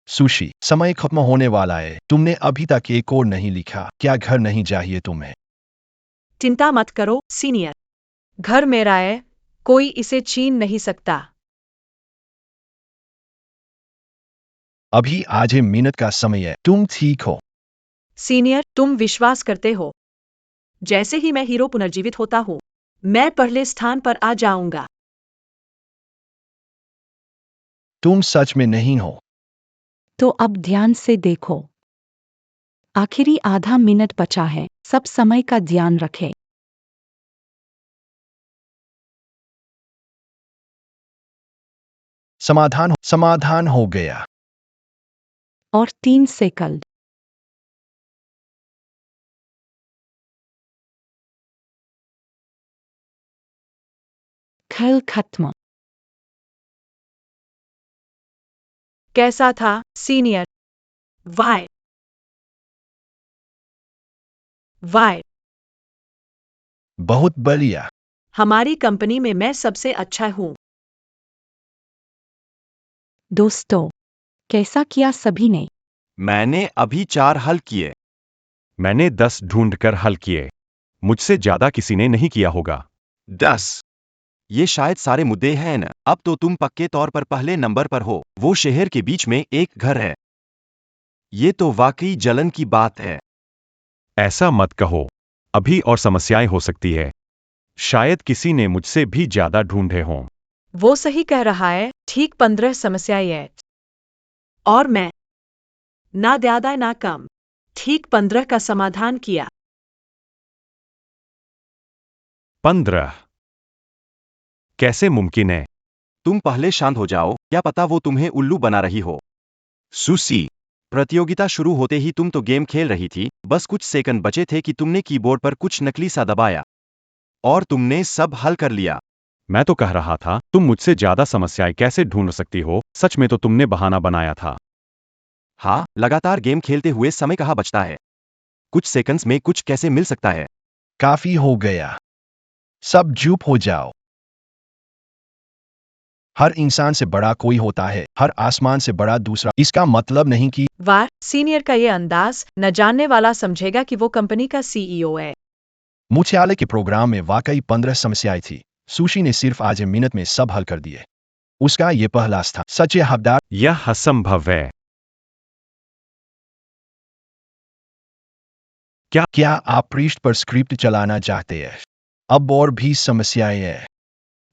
सुशी, समय खत्म होने वाला है। तुमने अभी तक एक कोड नहीं लिखा। क्या घर नहीं चाहिए तुम्हें? चिंता मत करो सीनियर, घर मेरा है, कोई इसे छीन नहीं सकता। अभी आधे मिनट का समय है। तुम ठीक हो? सीनियर, तुम विश्वास करते हो? जैसे ही मैं हीरो पुनर्जीवित होता हूँ, मैं पहले स्थान पर आ जाऊंगा। तुम सच में नहीं हो? तो अब ध्यान से देखो, आखिरी आधा मिनट बचा है। सब समय का ध्यान रखें। समाधान हो गया। और 3 सेकंड। खेल खत्म। कैसा था सीनियर? वाह वाह, बहुत बढ़िया। हमारी कंपनी में मैं सबसे अच्छा हूँ। दोस्तों, कैसा किया सभी ने? मैंने अभी 4 हल किए। मैंने 10 ढूंढकर हल किए। मुझसे ज्यादा किसी ने नहीं किया होगा। 10। ये शायद सारे मुद्दे हैं न। अब तो तुम पक्के तौर पर पहले नंबर पर हो। वो शहर के बीच में एक घर है। ये तो वाकई जलन की बात है। ऐसा मत कहो। अभी और समस्याएं हो सकती है। शायद किसी ने मुझसे भी ज्यादा ढूंढे हों। वो सही कह रहा है, ठीक 15 समस्याएं हैं। और मैं ना ज्यादा ना कम, ठीक 15 का समाधान किया। 15? कैसे मुमकिन है? तुम पहले शांत हो जाओ, क्या पता वो तुम्हें उल्लू बना रही हो। सुसी, प्रतियोगिता शुरू होते ही तुम तो गेम खेल रही थी, बस कुछ सेकंड बचे थे कि तुमने कीबोर्ड पर कुछ नकली सा दबाया और तुमने सब हल कर लिया। मैं तो कह रहा था, तुम मुझसे ज्यादा समस्याएं कैसे ढूंढ सकती हो? सच में तो तुमने बहाना बनाया था। हाँ, लगातार गेम खेलते हुए समय कहाँ बचता है? कुछ सेकंड्स में कुछ कैसे मिल सकता है? काफी हो गया। सब चुप हो जाओ। हर इंसान से बड़ा कोई होता है, हर आसमान से बड़ा दूसरा। इसका मतलब नहीं कि वाह, सीनियर का ये अंदाज, न जानने वाला समझेगा कि वो कंपनी का सीईओ है। मुख्यालय के प्रोग्राम में वाकई 15 समस्याएं थी। सुशी ने सिर्फ आधे मिनट में सब हल कर दिए। उसका ये पहला स्थान। सच्चे हकदार। यह असंभव है। क्या आप पृष्ठ पर स्क्रिप्ट चलाना चाहते हैं? अब और भी समस्याएं हैं।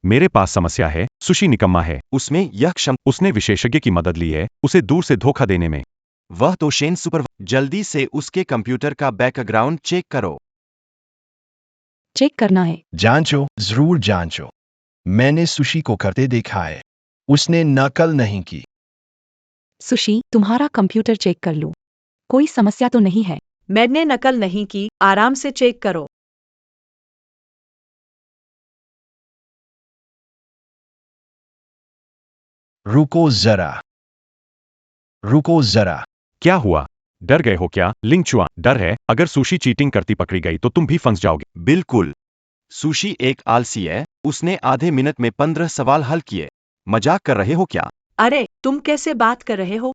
मेरे पास समस्या है। सुशी निकम्मा है। उसने विशेषज्ञ की मदद ली है, उसे दूर से धोखा देने में। वह तो शेन सुपर। जल्दी से उसके कंप्यूटर का बैकग्राउंड चेक करो। चेक करना है। जांचो, जरूर जांचो। मैंने सुशी को करते देखा है। उसने नकल नहीं की। सुशी, तुम्हारा कंप्यूटर चेक कर लूं। कोई समस्या तो नहीं है? मैंने नकल नहीं की, आराम से चेक करो। रुको जरा। रुको जरा। क्या हुआ? डर गए हो क्या? लिंगचुआ, डर है, अगर सुशी चीटिंग करती पकड़ी गई तो तुम भी फंस जाओगे। बिल्कुल। सुशी एक आलसी है, उसने आधे मिनट में 15 सवाल हल किए। मजाक कर रहे हो क्या? अरे, तुम कैसे बात कर रहे हो?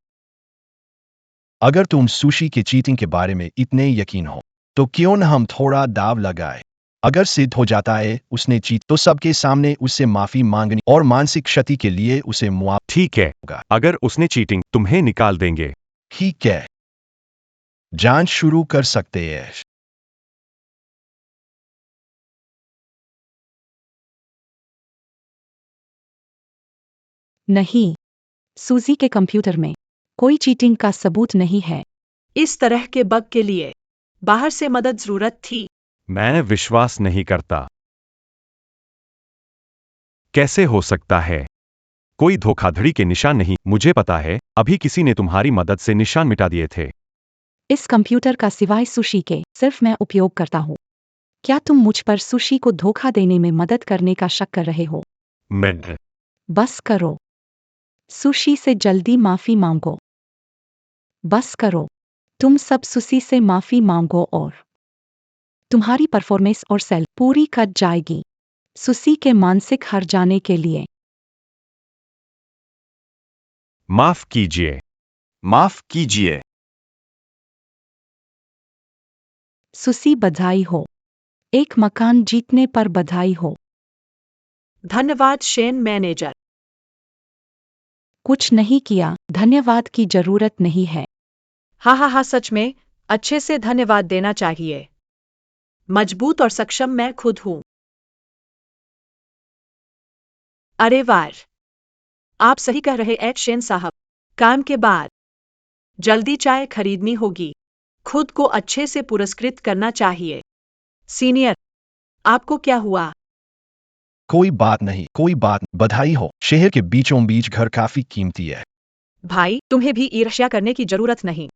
अगर तुम सुशी के चीटिंग के बारे में इतने यकीन हो तो क्यों न हम थोड़ा दाव लगाए। अगर सिद्ध हो जाता है उसने चीट तो सबके सामने उससे माफी मांगनी और मानसिक क्षति के लिए उसे मुआवजा ठीक है, होगा। अगर उसने चीटिंग तुम्हें निकाल देंगे। ठीक है, जांच शुरू कर सकते हैं। नहीं, सूजी के कंप्यूटर में कोई चीटिंग का सबूत नहीं है। इस तरह के बग के लिए बाहर से मदद जरूरत थी। मैं विश्वास नहीं करता। कैसे हो सकता है? कोई धोखाधड़ी के निशान नहीं। मुझे पता है, अभी किसी ने तुम्हारी मदद से निशान मिटा दिए थे। इस कंप्यूटर का सिवाय सुशी के सिर्फ मैं उपयोग करता हूँ। क्या तुम मुझ पर सुशी को धोखा देने में मदद करने का शक कर रहे हो? मैं बस करो। सुशी से जल्दी माफी मांगो। बस करो। तुम सब सुशी से माफी मांगो और तुम्हारी परफॉर्मेंस और सेल पूरी कट जाएगी। सुशी के मानसिक हार जाने के लिए माफ कीजिए। माफ कीजिए। सुशी बधाई हो। एक मकान जीतने पर बधाई हो। धन्यवाद शेन मैनेजर। कुछ नहीं किया, धन्यवाद की जरूरत नहीं है। हाँ, सच में अच्छे से धन्यवाद देना चाहिए। मजबूत और सक्षम मैं खुद हूं। अरे वाह, आप सही कह रहे हैं शेन साहब। काम के बाद जल्दी चाय खरीदनी होगी। खुद को अच्छे से पुरस्कृत करना चाहिए। सीनियर, आपको क्या हुआ? कोई बात नहीं, कोई बात। बधाई हो। शहर के बीचों बीच घर काफी कीमती है। भाई, तुम्हें भी ईर्ष्या करने की जरूरत नहीं।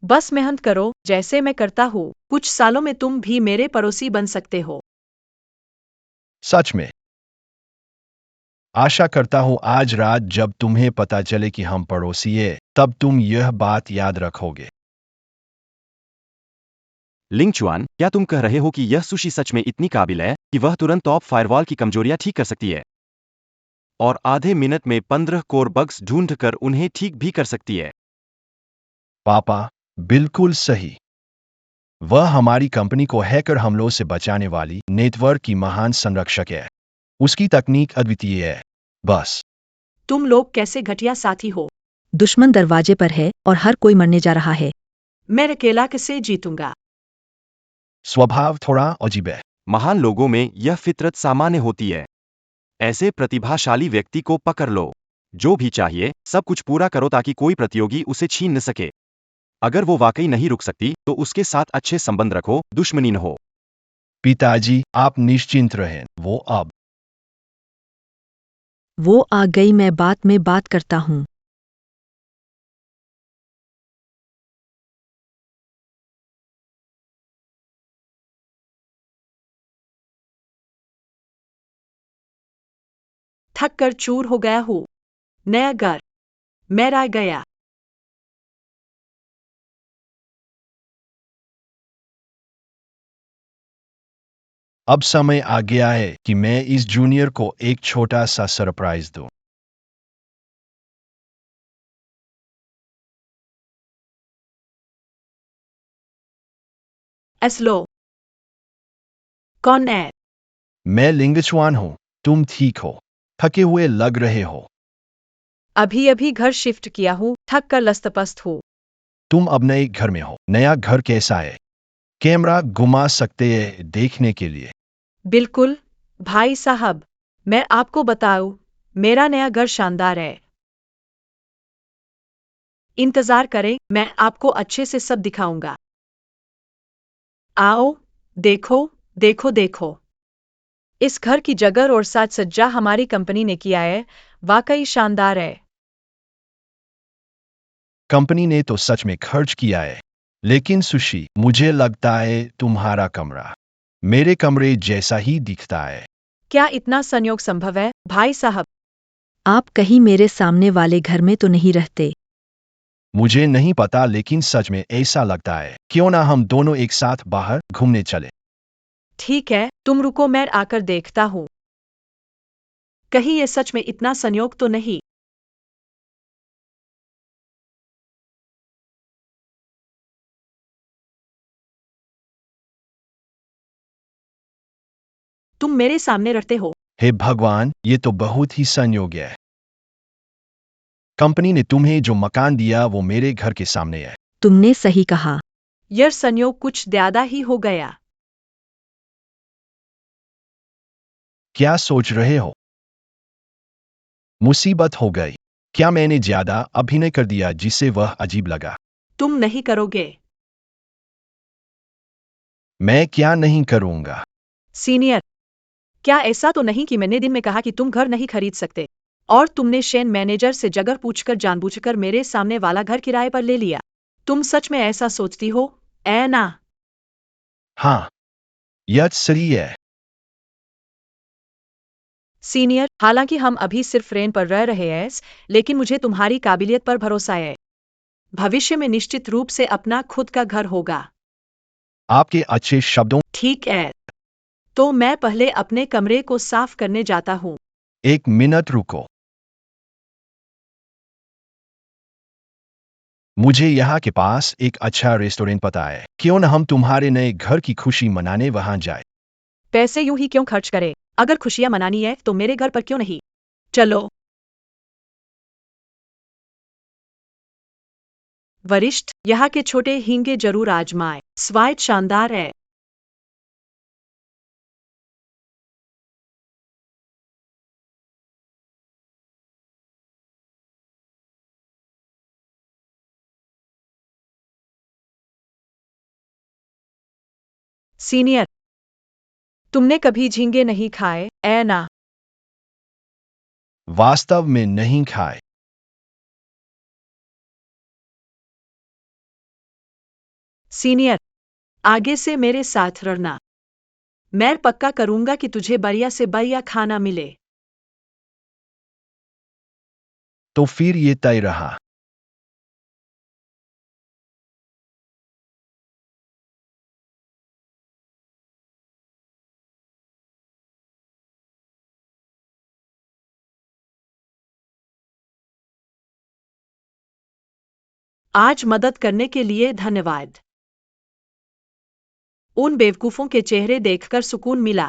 बस मेहनत करो जैसे मैं करता हूँ। कुछ सालों में तुम भी मेरे पड़ोसी बन सकते हो। सच में आशा करता हूं आज रात जब तुम्हें पता चले कि हम पड़ोसी हैं, तब तुम यह बात याद रखोगे। लिंग चुआन, क्या तुम कह रहे हो कि यह सुशी सच में इतनी काबिल है कि वह तुरंत टॉप फायरवॉल की कमजोरियां ठीक कर सकती है? और आधे मिनट में 15 कोर बग्स ढूंढकर उन्हें ठीक भी कर सकती है? पापा, बिल्कुल सही। वह हमारी कंपनी को हैकर हमलों से बचाने वाली नेटवर्क की महान संरक्षक है। उसकी तकनीक अद्वितीय है। बस तुम लोग कैसे घटिया साथी हो। दुश्मन दरवाजे पर है और हर कोई मरने जा रहा है। मैं अकेला कैसे जीतूंगा? स्वभाव थोड़ा अजीब है। महान लोगों में यह फितरत सामान्य होती है। ऐसे प्रतिभाशाली व्यक्ति को पकड़ लो। जो भी चाहिए सब कुछ पूरा करो ताकि कोई प्रतियोगी उसे छीन न सके। अगर वो वाकई नहीं रुक सकती तो उसके साथ अच्छे संबंध रखो, दुश्मनी न हो। पिताजी, आप निश्चिंत रहें। वो आ गई, मैं बात में बात करता हूँ। थक कर चूर हो गया हूँ। नया घर मैं रह गया। अब समय आ गया है कि मैं इस जूनियर को एक छोटा सा सरप्राइज दूं। एस्लो, कौन है? मैं लिंगचवान हूं। तुम ठीक हो? थके हुए लग रहे हो। अभी अभी घर शिफ्ट किया हूँ, थक कर लस्तपस्त हूँ। तुम अब नए घर में हो। नया घर कैसा है? कैमरा घुमा सकते हैं देखने के लिए। बिल्कुल भाई साहब, मैं आपको बताऊं, मेरा नया घर शानदार है। इंतजार करें, मैं आपको अच्छे से सब दिखाऊंगा। आओ, देखो देखो देखो। इस घर की जगह और साज सज्जा हमारी कंपनी ने किया है, वाकई शानदार है। कंपनी ने तो सच में खर्च किया है। लेकिन सुशी, मुझे लगता है तुम्हारा कमरा मेरे कमरे जैसा ही दिखता है। क्या इतना संयोग संभव है, भाई साहब? आप कहीं मेरे सामने वाले घर में तो नहीं रहते? मुझे नहीं पता, लेकिन सच में ऐसा लगता है। क्यों ना हम दोनों एक साथ बाहर घूमने चले? ठीक है, तुम रुको, मैं आकर देखता हूँ। कहीं ये सच में इतना संयोग तो नहीं? तुम मेरे सामने रहते हो। हे भगवान, ये तो बहुत ही संयोग है। कंपनी ने तुम्हें जो मकान दिया वो मेरे घर के सामने है। तुमने सही कहा। यह संयोग कुछ ज्यादा ही हो गया। क्या सोच रहे हो? मुसीबत हो गई। क्या मैंने ज्यादा अभिनय कर दिया जिससे वह अजीब लगा? तुम नहीं करोगे। मैं क्या नहीं करूंगा? सीनियर, क्या ऐसा तो नहीं कि मैंने दिन में कहा कि तुम घर नहीं खरीद सकते और तुमने शेन मैनेजर से जगह पूछकर जानबूझकर मेरे सामने वाला घर किराए पर ले लिया? तुम सच में ऐसा सोचती हो, ना? हाँ, यह सही है। सीनियर, हालांकि हम अभी सिर्फ रेंट पर रह रहे हैं, लेकिन मुझे तुम्हारी काबिलियत पर भरोसा है। भविष्य में निश्चित रूप से अपना खुद का घर होगा। आपके अच्छे शब्दों। ठीक है, तो मैं पहले अपने कमरे को साफ करने जाता हूँ। एक मिनट रुको। मुझे यहाँ के पास एक अच्छा रेस्टोरेंट पता है। क्यों न हम तुम्हारे नए घर की खुशी मनाने वहां जाए? पैसे यूं ही क्यों खर्च करे? अगर खुशियां मनानी है तो मेरे घर पर क्यों नहीं? चलो। वरिष्ठ, यहाँ के छोटे हींगे जरूर आजमाएं। स्वाद शानदार है। सीनियर, तुमने कभी झींगे नहीं खाए, ना? वास्तव में नहीं खाए। सीनियर, आगे से मेरे साथ रहना। मैं पक्का करूंगा कि तुझे बढ़िया से बढ़िया खाना मिले। तो फिर ये तय रहा। आज मदद करने के लिए धन्यवाद। उन बेवकूफों के चेहरे देखकर सुकून मिला।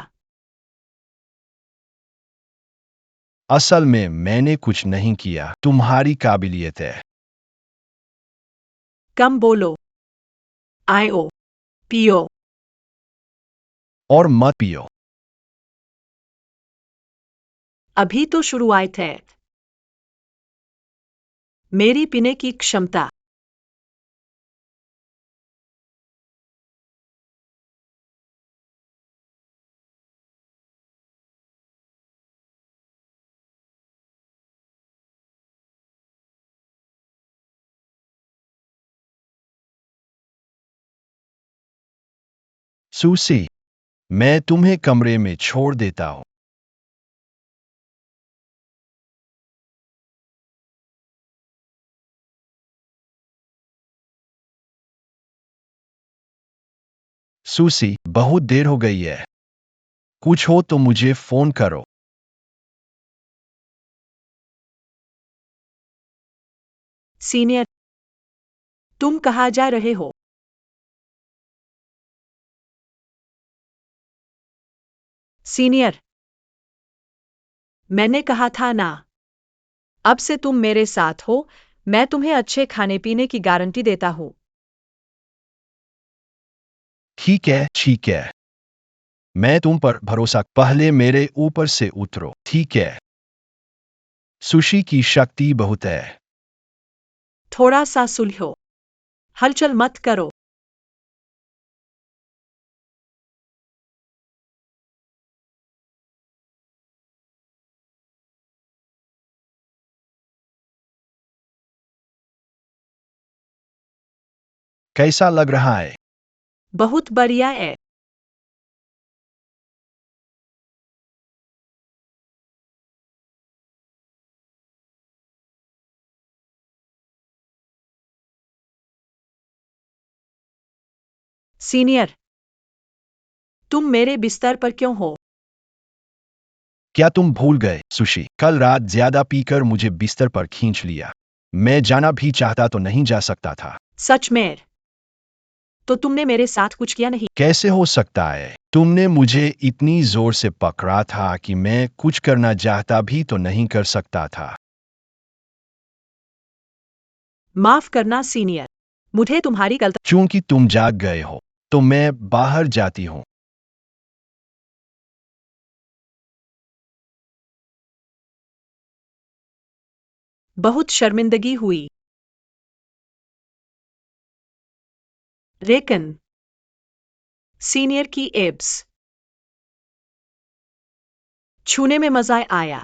असल में मैंने कुछ नहीं किया। तुम्हारी काबिलियत है। कम बोलो। आयो, पियो। और मत पियो। अभी तो शुरुआत है। मेरी पीने की क्षमता। सूसी, मैं तुम्हें कमरे में छोड़ देता हूं। सूसी, बहुत देर हो गई है। कुछ हो तो मुझे फोन करो। सीनियर, तुम कहाँ जा रहे हो? सीनियर, मैंने कहा था ना। अब से तुम मेरे साथ हो। मैं तुम्हें अच्छे खाने पीने की गारंटी देता हूँ। ठीक है, ठीक है। मैं तुम पर भरोसा। पहले मेरे ऊपर से उतरो, ठीक है? सुशी की शक्ति बहुत है। थोड़ा सा सुलझो। हलचल मत करो। कैसा लग रहा है? बहुत बढ़िया है। सीनियर, तुम मेरे बिस्तर पर क्यों हो? क्या तुम भूल गए, सुशी? कल रात ज्यादा पीकर मुझे बिस्तर पर खींच लिया। मैं जाना भी चाहता तो नहीं जा सकता था। सच में? तो तुमने मेरे साथ कुछ किया नहीं। कैसे हो सकता है? तुमने मुझे इतनी जोर से पकड़ा था कि मैं कुछ करना चाहता भी तो नहीं कर सकता था। माफ करना सीनियर, मुझे तुम्हारी गलती। चूंकि तुम जाग गए हो तो मैं बाहर जाती हूँ। बहुत शर्मिंदगी हुई। रेकन सीनियर की एब्स छूने में मजा आया।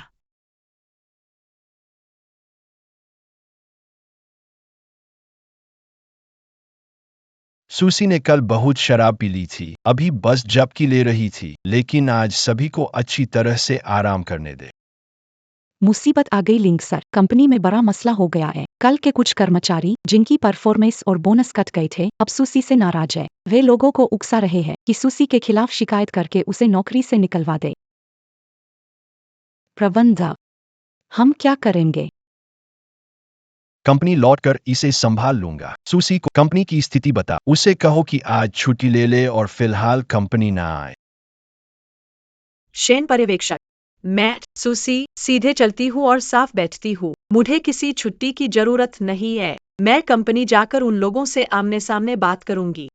सुसी ने कल बहुत शराब पी ली थी, अभी बस झपकी ले रही थी, लेकिन आज सभी को अच्छी तरह से आराम करने दे। मुसीबत आ गई लिंक सर, कंपनी में बड़ा मसला हो गया है। कल के कुछ कर्मचारी जिनकी परफॉर्मेंस और बोनस कट गए थे अब सुसी से नाराज है। वे लोगों को उकसा रहे हैं कि सुसी के खिलाफ शिकायत करके उसे नौकरी से निकलवा दे। प्रबंधक, हम क्या करेंगे? कंपनी लौटकर इसे संभाल लूंगा। सुसी को कंपनी की स्थिति बता, उसे कहो कि आज छुट्टी ले ले और फिलहाल कंपनी ना आए। शेन पर्यवेक्षक, मैं सुसी सीधे चलती हूँ और साफ बैठती हूँ। मुझे किसी छुट्टी की जरूरत नहीं है। मैं कंपनी जाकर उन लोगों से आमने सामने बात करूंगी।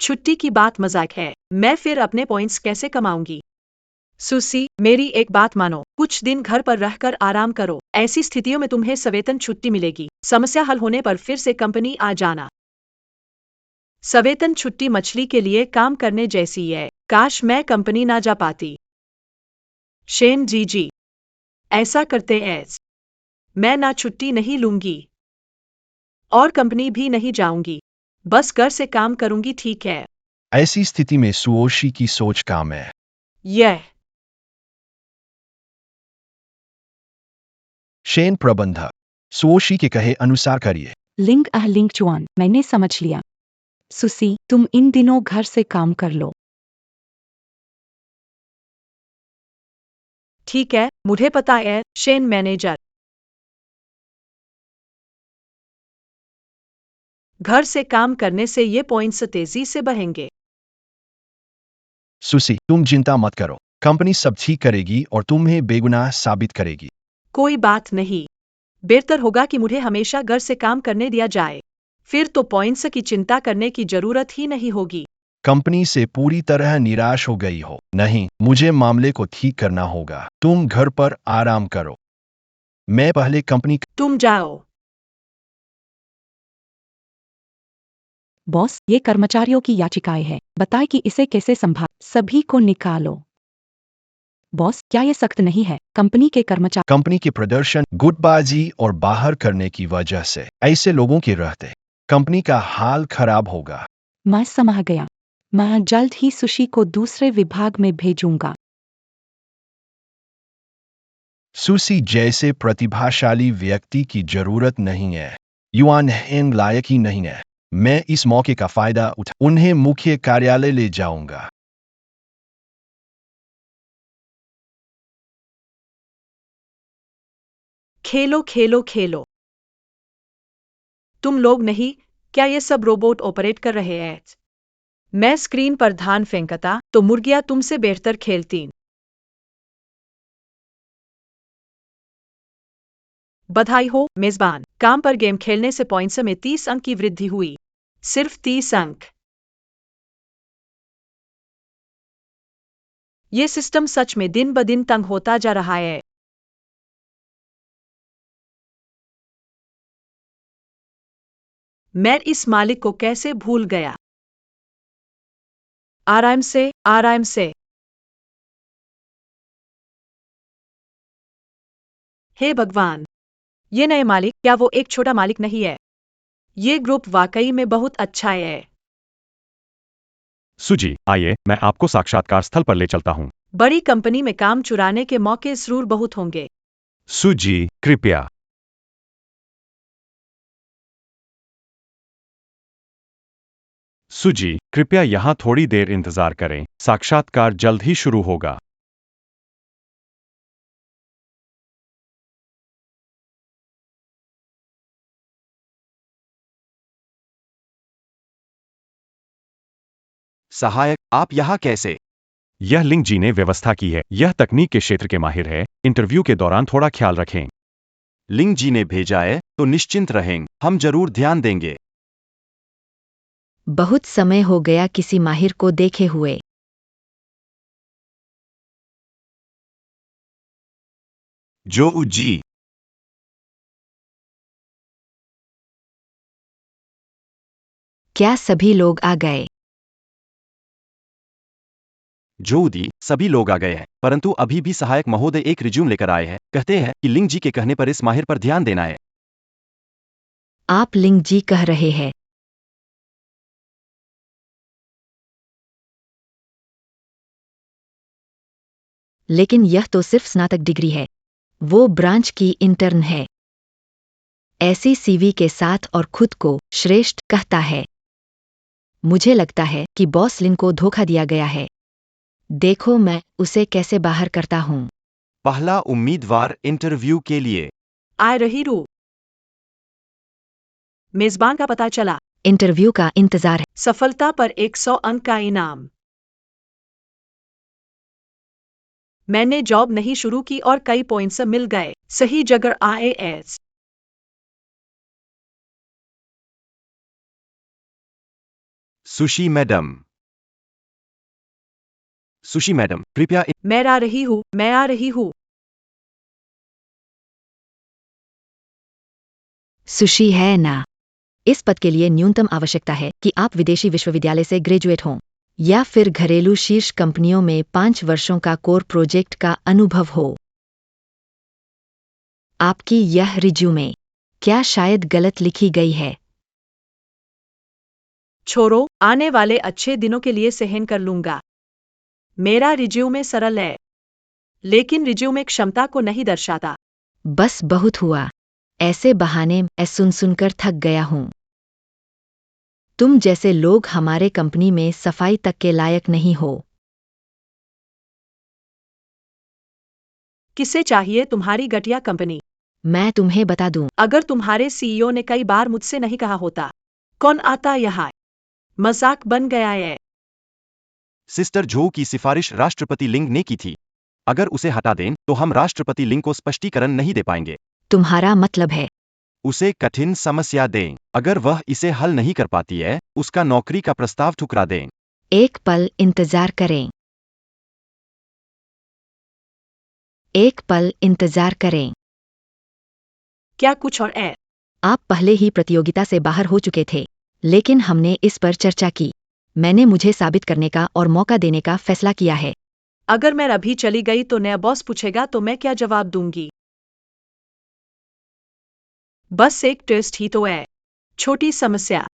छुट्टी की बात मजाक है, मैं फिर अपने पॉइंट्स कैसे कमाऊंगी? सुसी, मेरी एक बात मानो, कुछ दिन घर पर रहकर आराम करो। ऐसी स्थितियों में तुम्हें सवेतन छुट्टी मिलेगी। समस्या हल होने पर फिर से कंपनी आ जाना। सवेतन छुट्टी मछली के लिए काम करने जैसी है। काश मैं कंपनी ना जा पाती। शेन जी, ऐसा करते हैं। मैं ना छुट्टी नहीं लूंगी और कंपनी भी नहीं जाऊंगी, बस घर से काम करूंगी, ठीक है? ऐसी स्थिति में सुओशी की सोच काम है। यह शेन प्रबंधक, सुओशी के कहे अनुसार करिए। लिंक चुआन, मैंने समझ लिया। सुसी, तुम इन दिनों घर से काम कर लो। ठीक है, मुझे पता है। शेन मैनेजर, घर से काम करने से ये पॉइंट्स तेजी से बढ़ेंगे। सुसी, तुम चिंता मत करो, कंपनी सब ठीक करेगी और तुम्हें बेगुनाह साबित करेगी। कोई बात नहीं, बेहतर होगा कि मुझे हमेशा घर से काम करने दिया जाए, फिर तो पॉइंट्स की चिंता करने की जरूरत ही नहीं होगी। कंपनी से पूरी तरह निराश हो गई हो? नहीं, मुझे मामले को ठीक करना होगा। तुम घर पर आराम करो, मैं पहले कंपनी। तुम जाओ। बॉस, ये कर्मचारियों की याचिकाएं हैं, बताएं कि इसे कैसे संभाल। सभी को निकालो। बॉस, क्या ये सख्त नहीं है? कंपनी के कर्मचारी कंपनी के प्रदर्शन, गुटबाजी और बाहर करने की वजह से ऐसे लोगों के रहते कंपनी का हाल खराब होगा। मैं समझ गया। मैं जल्द ही सुशी को दूसरे विभाग में भेजूंगा। सुसी जैसे प्रतिभाशाली व्यक्ति की जरूरत नहीं है। युआन हैंग लायक ही नहीं है। मैं इस मौके का फायदा उठा उन्हें मुख्य कार्यालय ले जाऊंगा। खेलो खेलो खेलो। तुम लोग नहीं, क्या ये सब रोबोट ऑपरेट कर रहे हैं? मैं स्क्रीन पर ध्यान फेंकता तो मुर्गियां तुमसे बेहतर खेलती। बधाई हो मेजबान, काम पर गेम खेलने से पॉइंट्स में 30 अंक की वृद्धि हुई। सिर्फ 30 अंक। ये सिस्टम सच में दिन ब दिन तंग होता जा रहा है। मैं इस मालिक को कैसे भूल गया? आराम से, आराम से। हे भगवान, ये नए मालिक, क्या वो एक छोटा मालिक नहीं है? ये ग्रुप वाकई में बहुत अच्छा है। सुजी, आइए, मैं आपको साक्षात्कार स्थल पर ले चलता हूँ। बड़ी कंपनी में काम चुराने के मौके जरूर बहुत होंगे। सुजी, कृपया। सुजी, कृपया यहाँ थोड़ी देर इंतजार करें, साक्षात्कार जल्द ही शुरू होगा। सहायक, आप यहाँ कैसे? यह लिंग जी ने व्यवस्था की है। यह तकनीक के क्षेत्र के माहिर है। इंटरव्यू के दौरान थोड़ा ख्याल रखें। लिंग जी ने भेजा है, तो निश्चिंत रहें, हम जरूर ध्यान देंगे। बहुत समय हो गया किसी माहिर को देखे हुए। जो जी। क्या सभी लोग आ गए? जो दी, सभी लोग आ गए हैं, परंतु अभी भी सहायक महोदय एक रिज्यूम लेकर आए हैं। कहते हैं कि लिंग जी के कहने पर इस माहिर पर ध्यान देना है। आप लिंग जी कह रहे हैं। लेकिन यह तो सिर्फ स्नातक डिग्री है। वो ब्रांच की इंटर्न है। ऐसी सीवी के साथ और खुद को श्रेष्ठ कहता है। मुझे लगता है कि बॉस लिन को धोखा दिया गया है। देखो मैं उसे कैसे बाहर करता हूं। पहला उम्मीदवार इंटरव्यू के लिए। आ रही रू। मेजबान का पता चला। इंटरव्यू का इंतजार है। सफलता पर 100 अंक का इनाम। मैंने जॉब नहीं शुरू की और कई पॉइंट्स मिल गए। सही जगह IAS। Sushi madam. Sushi madam, कृपया मैं आ रही हूँ, मैं आ रही हूँ। सुशी है ना। इस पद के लिए न्यूनतम आवश्यकता है कि आप विदेशी विश्वविद्यालय से ग्रेजुएट हों या फिर घरेलू शीर्ष कंपनियों में 5 वर्षों का कोर प्रोजेक्ट का अनुभव हो। आपकी यह रिज्यूमे क्या शायद गलत लिखी गई है? छोड़ो, आने वाले अच्छे दिनों के लिए सहन कर लूंगा। मेरा रिज्यूमे सरल है, लेकिन रिज्यूमे क्षमता को नहीं दर्शाता। बस बहुत हुआ। ऐसे बहाने मैं सुन सुनकर थक गया हूं। तुम जैसे लोग हमारे कंपनी में सफाई तक के लायक नहीं हो। किसे चाहिए तुम्हारी घटिया कंपनी? मैं तुम्हें बता दूं, अगर तुम्हारे CEO ने कई बार मुझसे नहीं कहा होता, कौन आता यहाँ? मजाक बन गया है। सिस्टर जो की सिफारिश राष्ट्रपति लिंग ने की थी। अगर उसे हटा दें तो हम राष्ट्रपति लिंग को स्पष्टीकरण नहीं दे पाएंगे। तुम्हारा मतलब है उसे कठिन समस्या दें। अगर वह इसे हल नहीं कर पाती है, उसका नौकरी का प्रस्ताव ठुकरा दें। एक पल इंतजार करें। एक पल इंतजार करें। क्या कुछ और है? आप पहले ही प्रतियोगिता से बाहर हो चुके थे, लेकिन हमने इस पर चर्चा की। मैंने मुझे साबित करने का और मौका देने का फैसला किया है। अगर मैं अभी चली गई तो नया बॉस पूछेगा तो मैं क्या जवाब दूंगी? बस एक टेस्ट ही तो है। छोटी समस्या।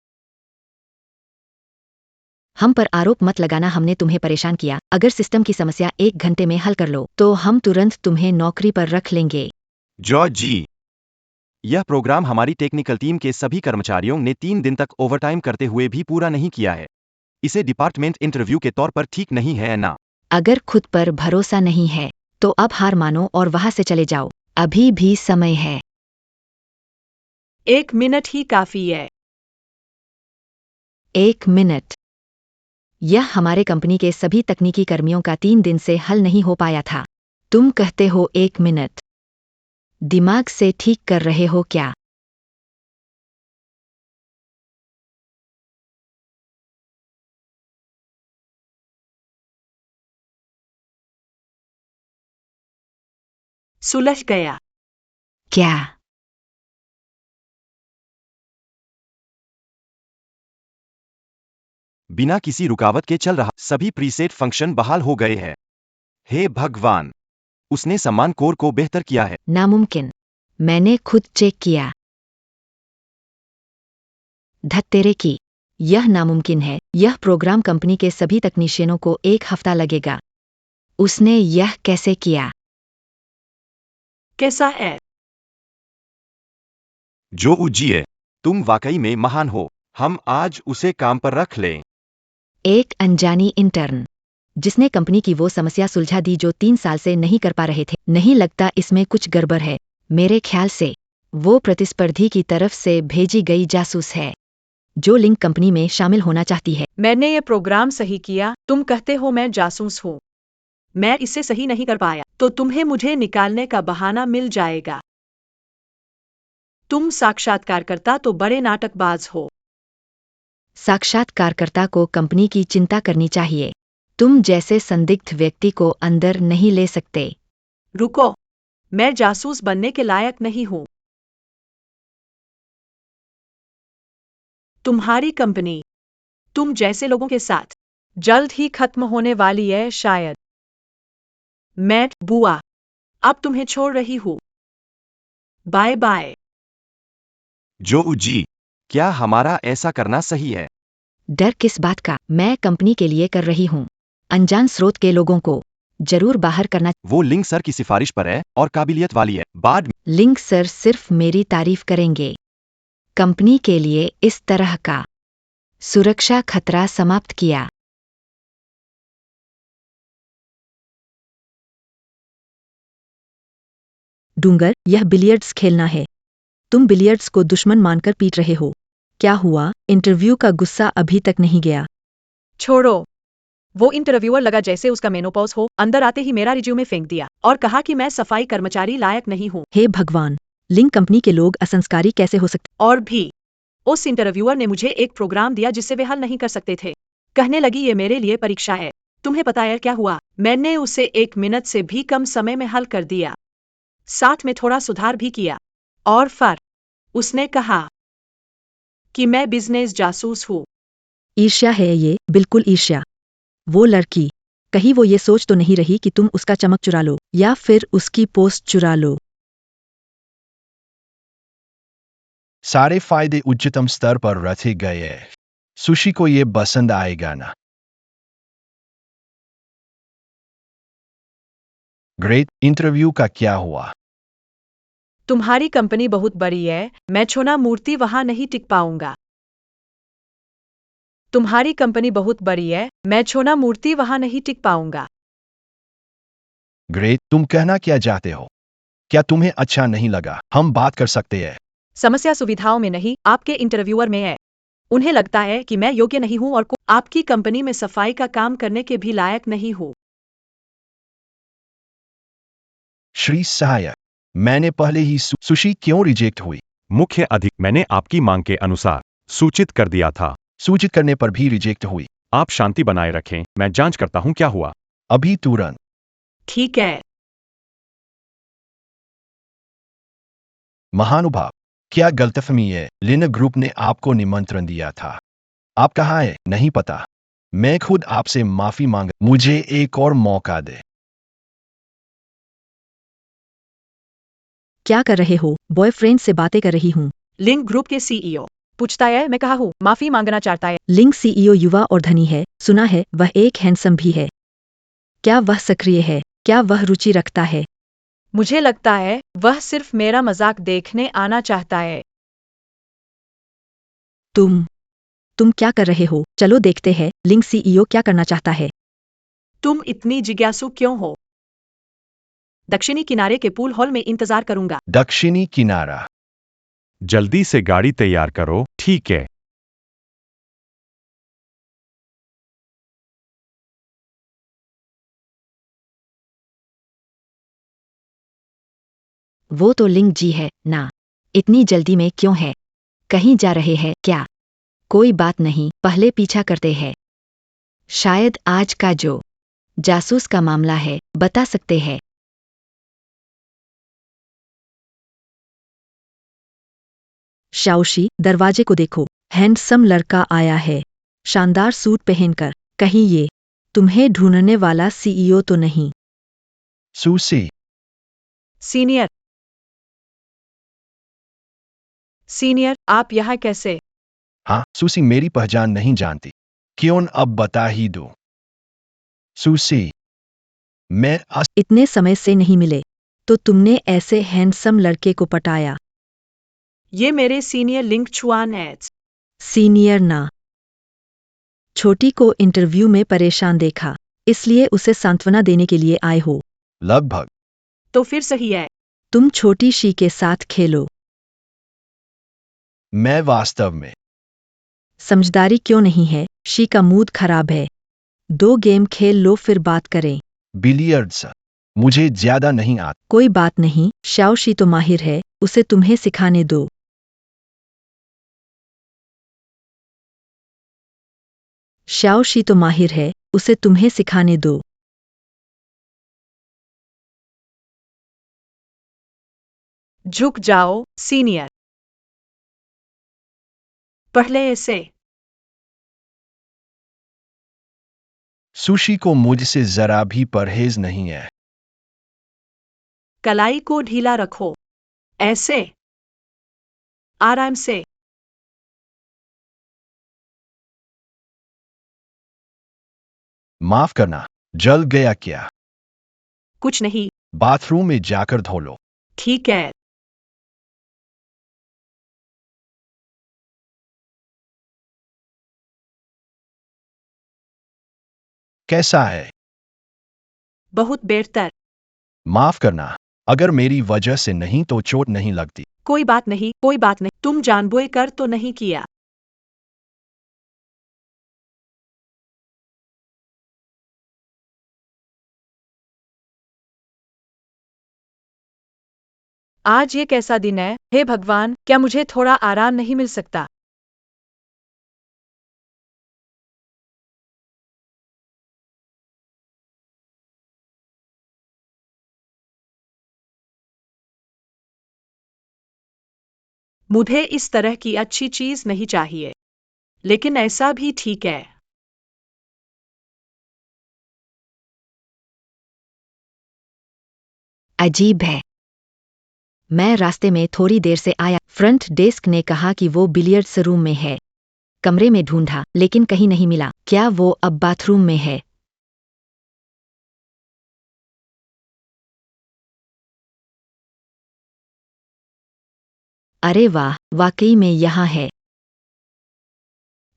हम पर आरोप मत लगाना, हमने तुम्हें परेशान किया। अगर सिस्टम की समस्या 1 घंटे में हल कर लो तो हम तुरंत तुम्हें नौकरी पर रख लेंगे। जॉर्ज जी, यह प्रोग्राम हमारी टेक्निकल टीम के सभी कर्मचारियों ने 3 दिन तक ओवरटाइम करते हुए भी पूरा नहीं किया है। इसे डिपार्टमेंट इंटरव्यू के तौर पर ठीक नहीं है ना? अगर खुद पर भरोसा नहीं है तो अब हार मानो और वहां से चले जाओ। अभी भी समय है। 1 मिनट ही काफी है। 1 मिनट। यह हमारे कंपनी के सभी तकनीकी कर्मियों का 3 दिन से हल नहीं हो पाया था। तुम कहते हो 1 मिनट। दिमाग से ठीक कर रहे हो क्या? सुलझ गया। क्या? बिना किसी रुकावट के चल रहा सभी प्रीसेट फंक्शन बहाल हो गए हैं। हे भगवान, उसने सम्मान कोर को बेहतर किया है। नामुमकिन। मैंने खुद चेक किया। धत्तेरे की। यह नामुमकिन है। यह प्रोग्राम कंपनी के सभी तकनीशियनों को 1 हफ्ता लगेगा। उसने यह कैसे किया? कैसा है? जो उजिए, तुम वाकई में महान हो। हम आज उसे काम पर रख लें। एक अनजानी इंटर्न जिसने कंपनी की वो समस्या सुलझा दी जो 3 साल से नहीं कर पा रहे थे। नहीं लगता इसमें कुछ गड़बड़ है। मेरे ख्याल से वो प्रतिस्पर्धी की तरफ से भेजी गई जासूस है। जो लिंक कंपनी में शामिल होना चाहती है। मैंने ये प्रोग्राम सही किया। तुम कहते हो मैं जासूस हूँ। मैं इसे सही नहीं कर पाया तो तुम्हें मुझे निकालने का बहाना मिल जाएगा। तुम साक्षात्कारकर्ता तो बड़े नाटकबाज हो। साक्षात्कारकर्ता को कंपनी की चिंता करनी चाहिए। तुम जैसे संदिग्ध व्यक्ति को अंदर नहीं ले सकते। रुको, मैं जासूस बनने के लायक नहीं हूँ। तुम्हारी कंपनी तुम जैसे लोगों के साथ जल्द ही खत्म होने वाली है शायद। मैट बुआ, अब तुम्हें छोड़ रही हूँ। Bye bye. जो जी, क्या हमारा ऐसा करना सही है? डर किस बात का? मैं कंपनी के लिए कर रही हूँ। अनजान स्रोत के लोगों को जरूर बाहर करना। वो लिंक सर की सिफारिश पर है और काबिलियत वाली है। बाद में लिंक सर सिर्फ मेरी तारीफ करेंगे। कंपनी के लिए इस तरह का सुरक्षा खतरा समाप्त किया। डूंगर, यह बिलियर्ड्स खेलना है। तुम बिलियर्ड्स को दुश्मन मानकर पीट रहे हो। क्या हुआ? इंटरव्यू का गुस्सा अभी तक नहीं गया। छोड़ो। वो इंटरव्यूअर लगा जैसे उसका मेनोपॉज हो। अंदर आते ही मेरा रिज्यूमे फेंक दिया और कहा कि मैं सफाई कर्मचारी लायक नहीं हूँ। हे भगवान, लिंक कंपनी के लोग असंस्कारी कैसे हो सकते? और भी, उस इंटरव्यूअर ने मुझे एक प्रोग्राम दिया जिससे वे हल नहीं कर सकते थे। कहने लगी ये मेरे लिए परीक्षा है। तुम्हें पता है क्या हुआ? मैंने उसे 1 मिनट से भी कम समय में हल कर दिया, साथ में थोड़ा सुधार भी किया। और फिर उसने कहा कि मैं बिजनेस जासूस हूँ। ईर्ष्या है ये, बिल्कुल ईर्ष्या। वो लड़की, कहीं वो ये सोच तो नहीं रही कि तुम उसका चमक चुरा लो या फिर उसकी पोस्ट चुरा लो। सारे फायदे उच्चतम स्तर पर रखे गए हैं। सुशी को ये पसंद आएगा ना? ग्रेट, इंटरव्यू का क्या हुआ? तुम्हारी कंपनी बहुत बड़ी है, मैं छोना मूर्ति वहां नहीं टिक पाऊंगा। तुम्हारी कंपनी बहुत बड़ी है, मैं छोना मूर्ति वहां नहीं टिक पाऊंगा। ग्रेट, तुम कहना क्या चाहते हो? क्या तुम्हें अच्छा नहीं लगा? हम बात कर सकते हैं। समस्या सुविधाओं में नहीं, आपके इंटरव्यूअर में है। उन्हें लगता है कि मैं योग्य नहीं हूं और आपकी कंपनी में सफाई का काम करने के भी लायक नहीं हूं। श्री सहायक, मैंने पहले ही सुशी क्यों रिजेक्ट हुई? मुख्य अधिक मैंने आपकी मांग के अनुसार सूचित कर दिया था। सूचित करने पर भी रिजेक्ट हुई। आप शांति बनाए रखें, मैं जांच करता हूं क्या हुआ। अभी तुरंत। ठीक है। महानुभाव, क्या गलतफहमी है? लिन ग्रुप ने आपको निमंत्रण दिया था। आप कहाँ हैं? नहीं पता। मैं खुद आपसे माफी मांग, मुझे एक और मौका दे। क्या कर रहे हो? बॉयफ्रेंड से बातें कर रही हूँ। लिंक ग्रुप के सीईओ पूछता है, मैं कहा हूँ माफी मांगना चाहता है। लिंक सीईओ युवा और धनी है, सुना है वह एक हैंडसम भी है। क्या वह सक्रिय है? क्या वह रुचि रखता है? मुझे लगता है वह सिर्फ मेरा मजाक देखने आना चाहता है। तुम क्या कर रहे हो? चलो देखते हैं लिंक सीईओ क्या करना चाहता है। तुम इतनी जिज्ञासु क्यों हो? दक्षिणी किनारे के पूल हॉल में इंतजार करूंगा। दक्षिणी किनारा। जल्दी से गाड़ी तैयार करो, ठीक है? वो तो लिंक जी है ना। इतनी जल्दी में क्यों है? कहीं जा रहे हैं क्या? कोई बात नहीं, पहले पीछा करते हैं। शायद आज का जो जासूस का मामला है बता सकते हैं। शाओशी, दरवाजे को देखो। हैंडसम लड़का आया है, शानदार सूट पहनकर। कहीं ये तुम्हें ढूंढने वाला सीईओ तो नहीं? सुशी। सीनियर, आप यहाँ कैसे? हाँ, सुशी मेरी पहचान नहीं जानती। क्यों अब बता ही दो। सुशी, मैं इतने समय से नहीं मिले तो तुमने ऐसे हैंडसम लड़के को पटाया? ये मेरे सीनियर लिंक चुआन है। सीनियर ना। छोटी को इंटरव्यू में परेशान देखा, इसलिए उसे सांत्वना देने के लिए आए हो। लगभग। तो फिर सही है। तुम छोटी शी के साथ खेलो। मैं वास्तव में समझदारी क्यों नहीं है? शी का मूड खराब है। 2 गेम खेल लो फिर बात करें। बिलियर्ड्स मुझे ज्यादा नहीं आता। कोई बात नहीं, शाओ शी तो माहिर है, उसे तुम्हें सिखाने दो। शाओ शी तो माहिर है, उसे तुम्हें सिखाने दो। झुक जाओ सीनियर। पहले इसे। सुशी को मुझसे जरा भी परहेज नहीं है। कलाई को ढीला रखो। ऐसे। आराम से। माफ करना, जल गया क्या? कुछ नहीं। बाथरूम में जाकर धो लो। ठीक है। कैसा है? बहुत बेहतर। माफ करना, अगर मेरी वजह से नहीं तो चोट नहीं लगती। कोई बात नहीं, कोई बात नहीं, तुम जानबूझकर तो नहीं किया। आज ये कैसा दिन है? हे भगवान, क्या मुझे थोड़ा आराम नहीं मिल सकता? मुझे इस तरह की अच्छी चीज नहीं चाहिए, लेकिन ऐसा भी ठीक है। अजीब है। मैं रास्ते में थोड़ी देर से आया। फ्रंट डेस्क ने कहा कि वो बिलियर्ड्स रूम में है। कमरे में ढूंढा, लेकिन कहीं नहीं मिला। क्या वो अब बाथरूम में है? अरे वाह, वाकई में यहाँ है।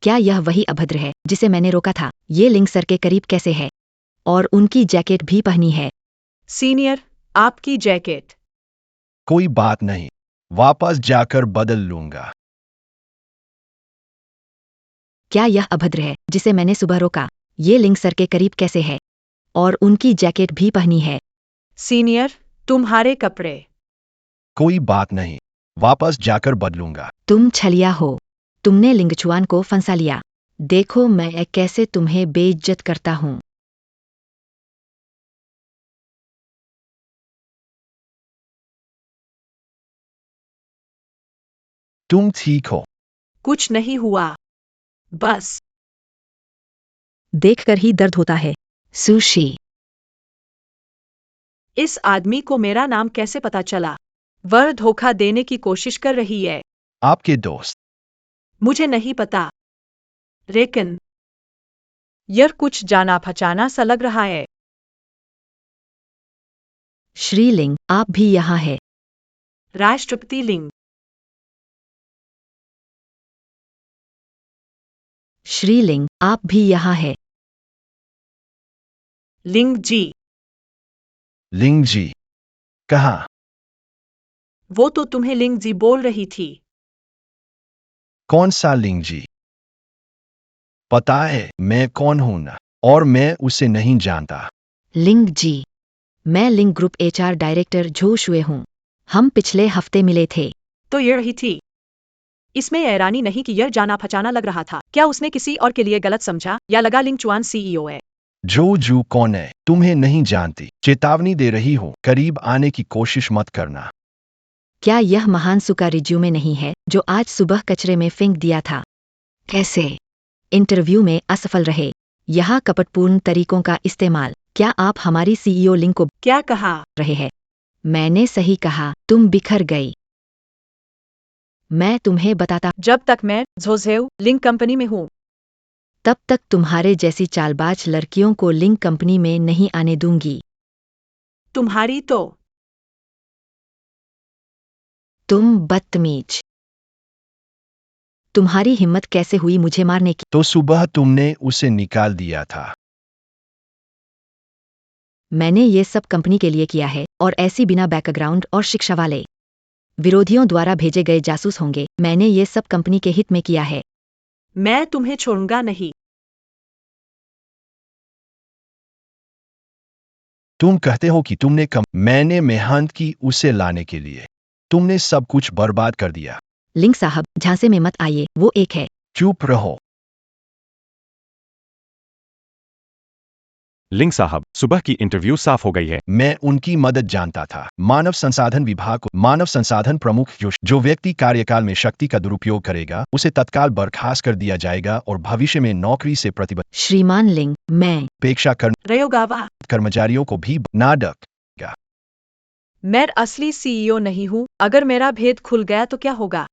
क्या यह वही अभद्र है जिसे मैंने रोका था? ये लिंक सर के करीब कैसे है? और उनकी जैकेट भी पहनी है। सीनियर, आपकी जैकेट। कोई बात नहीं, वापस जाकर बदल लूंगा। क्या यह अभद्र है जिसे मैंने सुबह रोका? ये लिंक सर के करीब कैसे है? और उनकी जैकेट भी पहनी है। सीनियर, तुम्हारे कपड़े। कोई बात नहीं, वापस जाकर बदलूंगा। तुम छलिया हो। तुमने लिंगचुआन को फंसा लिया। देखो मैं कैसे तुम्हें बेइज्जत करता हूँ। तुम ठीक हो? कुछ नहीं हुआ। बस। देखकर ही दर्द होता है। सुशी। इस आदमी को मेरा नाम कैसे पता चला? वह धोखा देने की कोशिश कर रही है। आपके दोस्त। मुझे नहीं पता, लेकिन यह कुछ जाना पहचाना सा लग रहा है। श्रीलिंग, आप भी यहाँ है। राष्ट्रपति लिंग। श्रीलिंग, आप भी यहाँ है। लिंग जी। लिंग जी। कहाँ? वो तो तुम्हें लिंग जी बोल रही थी। कौन सा लिंग जी? पता है मैं कौन हूं ना, और मैं उसे नहीं जानता। लिंग जी, मैं लिंग ग्रुप HR डायरेक्टर झो शुए हूँ। हम पिछले हफ्ते मिले थे। तो ये रही थी। इसमें हैरानी नहीं कि यह जाना पहचाना लग रहा था। क्या उसने किसी और के लिए गलत समझा, या लगा लिंग चुआन CEO है? जो जू कौन है? तुम्हें नहीं जानती। चेतावनी दे रही हूँ, करीब आने की कोशिश मत करना। क्या यह महान सु का रिज्यूमे नहीं है जो आज सुबह कचरे में फेंक दिया था? कैसे इंटरव्यू में असफल रहे? यहाँ कपटपूर्ण तरीकों का इस्तेमाल। क्या आप हमारी CEO लिंग को क्या कहा? रहे हैं? मैंने सही कहा, तुम बिखर गई। मैं तुम्हें बताता, जब तक मैं झोझेव लिंग कंपनी में हूँ, तब तक तुम्हारे जैसी चालबाज लड़कियों को लिंक कंपनी में नहीं आने दूंगी। तुम्हारी तो। तुम बदतमीज। तुम्हारी हिम्मत कैसे हुई मुझे मारने की? तो सुबह तुमने उसे निकाल दिया था। मैंने ये सब कंपनी के लिए किया है, और ऐसी बिना बैकग्राउंड और शिक्षा वाले विरोधियों द्वारा भेजे गए जासूस होंगे। मैंने ये सब कंपनी के हित में किया है। मैं तुम्हें छोड़ूंगा नहीं। तुम कहते हो कि तुमने कम मैंने मेहनत की उसे लाने के लिए। तुमने सब कुछ बर्बाद कर दिया। लिंग साहब, झांसे में मत आइए, वो एक है। चुप रहो। लिंग साहब, सुबह की इंटरव्यू साफ हो गई है। मैं उनकी मदद जानता था। मानव संसाधन विभाग को मानव संसाधन प्रमुख जो व्यक्ति कार्यकाल में शक्ति का दुरुपयोग करेगा उसे तत्काल बर्खास्त कर दिया जाएगा और भविष्य में नौकरी से प्रतिबद्ध श्रीमान लिंग, मैं अपेक्षा रयोगावा, कर्मचारियों को भी ना डक। मैं असली सीईओ नहीं हूं। अगर मेरा भेद खुल गया तो क्या होगा?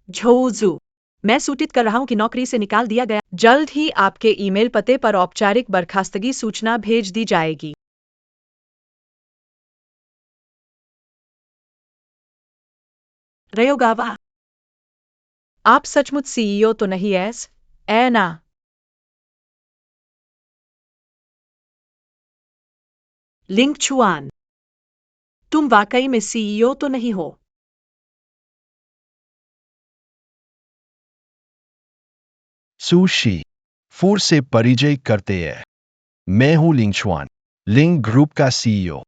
झोजू, मैं सूचित कर रहा हूं कि नौकरी से निकाल दिया गया। जल्द ही आपके ईमेल पते पर औपचारिक बर्खास्तगी सूचना भेज दी जाएगी। रयोगावा, आप सचमुच सीईओ तो नहीं ऐ ना? लिंग चुआन, तुम वाकई में सीईओ तो नहीं हो? सुशी फूर से परिचय करते हैं। मैं हूं लिंग चुआन, लिंग ग्रुप का सीईओ।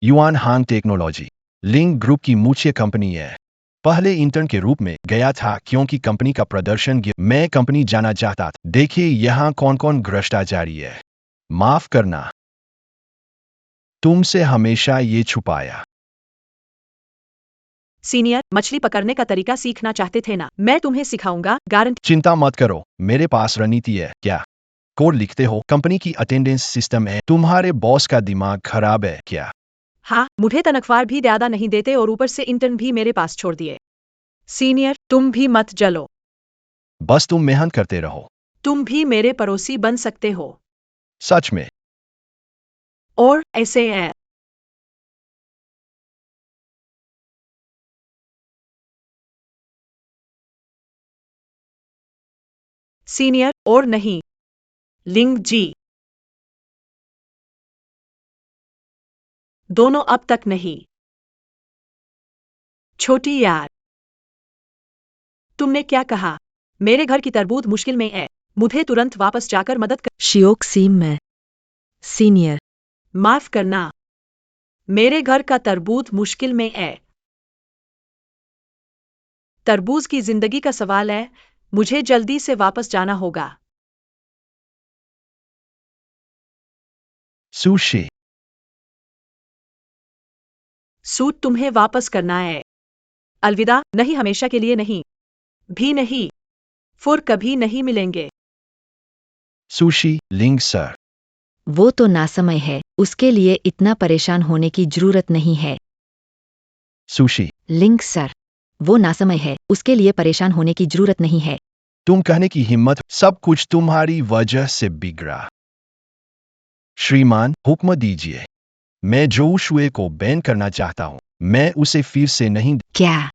युआन हांग टेक्नोलॉजी लिंग ग्रुप की मुख्य कंपनी है। पहले इंटर्न के रूप में गया था क्योंकि कंपनी का प्रदर्शन मैं कंपनी जाना चाहता था। देखिए यहां कौन कौन भ्रष्टाचारी है। माफ करना, तुमसे हमेशा ये छुपाया। सीनियर, मछली पकड़ने का तरीका सीखना चाहते थे ना? मैं तुम्हें सिखाऊंगा, गारंटी। चिंता मत करो, मेरे पास रणनीति है। क्या कोड लिखते हो? कंपनी की अटेंडेंस सिस्टम है। तुम्हारे बॉस का दिमाग खराब है क्या? हाँ, मुझे तनख्वाह भी ज्यादा नहीं देते और ऊपर से इंटर्न भी मेरे पास छोड़ दिए। सीनियर, तुम भी मत जलो। बस तुम मेहनत करते रहो। तुम भी मेरे पड़ोसी बन सकते हो। सच में। और ऐसे है। सीनियर, और नहीं। लिंग जी, दोनों अब तक नहीं। छोटी यार, तुमने क्या कहा? मेरे घर की तरबूज मुश्किल में है। मुझे तुरंत वापस जाकर मदद कर। शियोक सीम में। सीनियर, माफ करना, मेरे घर का तरबूज मुश्किल में है। तरबूज की जिंदगी का सवाल है। मुझे जल्दी से वापस जाना होगा। सुशी सूट तुम्हें वापस करना है। अलविदा, नहीं, हमेशा के लिए नहीं। भी नहीं। फिर कभी नहीं मिलेंगे। सुशी लिंग सर। वो तो नासमय है, उसके लिए इतना परेशान होने की जरूरत नहीं है। सुशी लिंग सर, वो नासमय है, उसके लिए परेशान होने की जरूरत नहीं है। तुम कहने की हिम्मत, सब कुछ तुम्हारी वजह से बिगड़ा। श्रीमान हुक्म दीजिए। मैं जोशुए को बैन करना चाहता हूं। मैं उसे फिर से नहीं। क्या?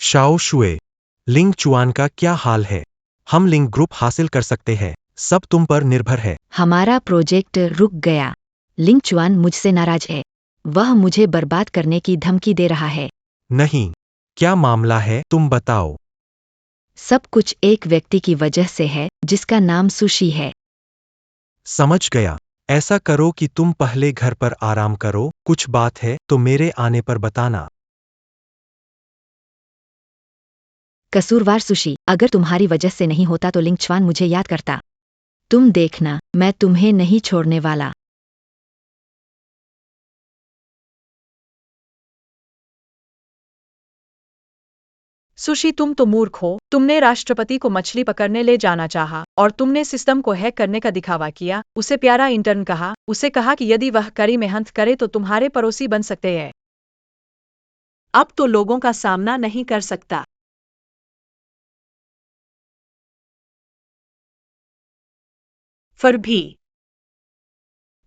शाओ शुए, लिंग चुआन का क्या हाल है? हम लिंग ग्रुप हासिल कर सकते हैं, सब तुम पर निर्भर है। हमारा प्रोजेक्ट रुक गया। लिंग चुआन मुझसे नाराज है। वह मुझे बर्बाद करने की धमकी दे रहा है। नहीं, क्या मामला है, तुम बताओ। सब कुछ एक व्यक्ति की वजह से है जिसका नाम सुशी है। समझ गया। ऐसा करो कि तुम पहले घर पर आराम करो, कुछ बात है तो मेरे आने पर बताना। कसूरवार सुशी, अगर तुम्हारी वजह से नहीं होता तो लिंग चुआन मुझे याद करता। तुम देखना, मैं तुम्हें नहीं छोड़ने वाला। सुशी, तुम तो मूर्ख हो। तुमने राष्ट्रपति को मछली पकड़ने ले जाना चाहा और तुमने सिस्टम को हैक करने का दिखावा किया। उसे प्यारा इंटर्न कहा। उसे कहा कि यदि वह कड़ी मेहनत करे तो तुम्हारे पड़ोसी बन सकते हैं। अब तो लोगों का सामना नहीं कर सकता। फिर भी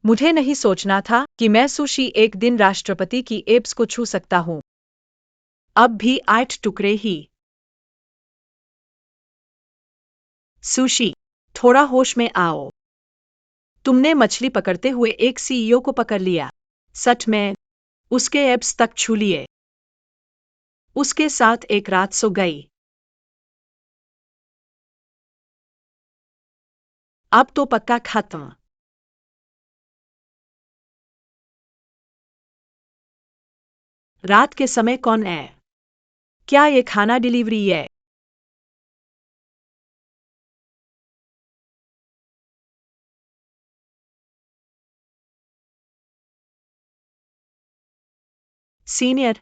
मुझे नहीं सोचना था कि मैं सुशी एक दिन राष्ट्रपति की एब्स को छू सकता हूं। अब भी 8 टुकड़े ही। सुशी, थोड़ा होश में आओ। तुमने मछली पकड़ते हुए एक सीईओ को पकड़ लिया। सच में? उसके एब्स तक छू लिए। उसके साथ एक रात सो गई। अब तो पक्का खत्म। रात के समय कौन है? क्या ये खाना डिलीवरी है? सीनियर,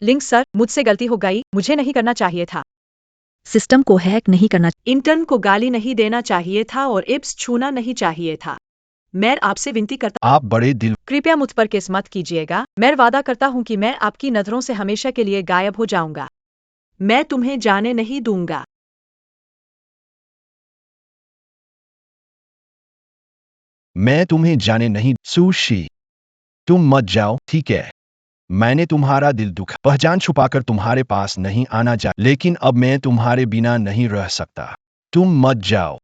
लिंक सर, मुझसे गलती हो गई, मुझे नहीं करना चाहिए था। सिस्टम को हैक नहीं करना। इंटर्न को गाली नहीं देना चाहिए था और एब्स छूना नहीं चाहिए था। मैं आपसे विनती करता आप बड़े दिल। कृपया मुझ पर केस मत कीजिएगा। मैं वादा करता हूं कि मैं आपकी नजरों से हमेशा के लिए गायब हो जाऊंगा। मैं तुम्हें जाने नहीं दूंगा। मैं तुम्हें जाने नहीं। सुशी, तुम मत जाओ, ठीक है? मैंने तुम्हारा दिल दुखा, पहचान छुपाकर तुम्हारे पास नहीं आना चाह, लेकिन अब मैं तुम्हारे बिना नहीं रह सकता। तुम मत जाओ।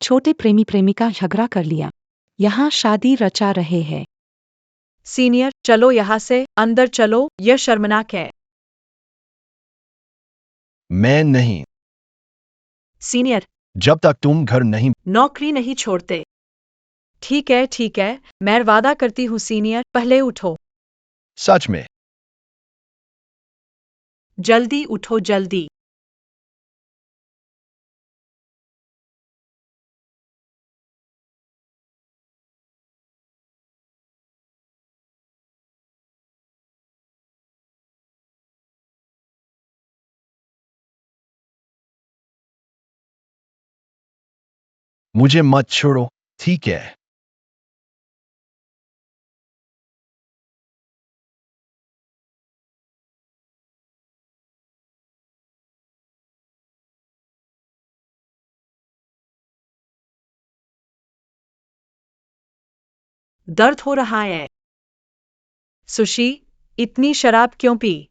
छोटे प्रेमी प्रेमिका झगड़ा कर लिया। यहाँ शादी रचा रहे हैं। सीनियर, चलो यहाँ से, अंदर चलो, यह शर्मनाक है। मैं नहीं। सीनियर, जब तक तुम घर नहीं। नौकरी नहीं छोड़ते। ठीक है, मैं वादा करती हूँ सीनियर, पहले उठो। सच में? जल्दी उठो, जल्दी। मुझे मत छोड़ो, ठीक है? दर्द हो रहा है। सुशी, इतनी शराब क्यों पी?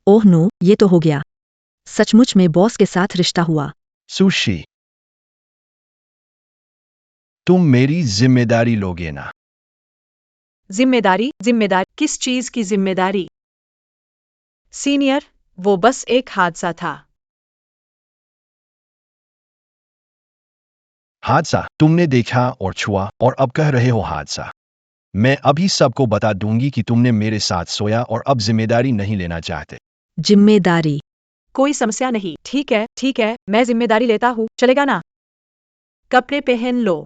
ओह नो, ये तो हो गया। सचमुच में बॉस के साथ रिश्ता हुआ। सुशी, तुम मेरी जिम्मेदारी लोगे ना? जिम्मेदारी? जिम्मेदारी? किस चीज की जिम्मेदारी? सीनियर, वो बस एक हादसा था। हादसा? तुमने देखा और छुआ और अब कह रहे हो हादसा? मैं अभी सबको बता दूंगी कि तुमने मेरे साथ सोया और अब जिम्मेदारी नहीं लेना चाहते। जिम्मेदारी? कोई समस्या नहीं। ठीक है, मैं जिम्मेदारी लेता हूँ, चलेगा ना? कपड़े पहन लो।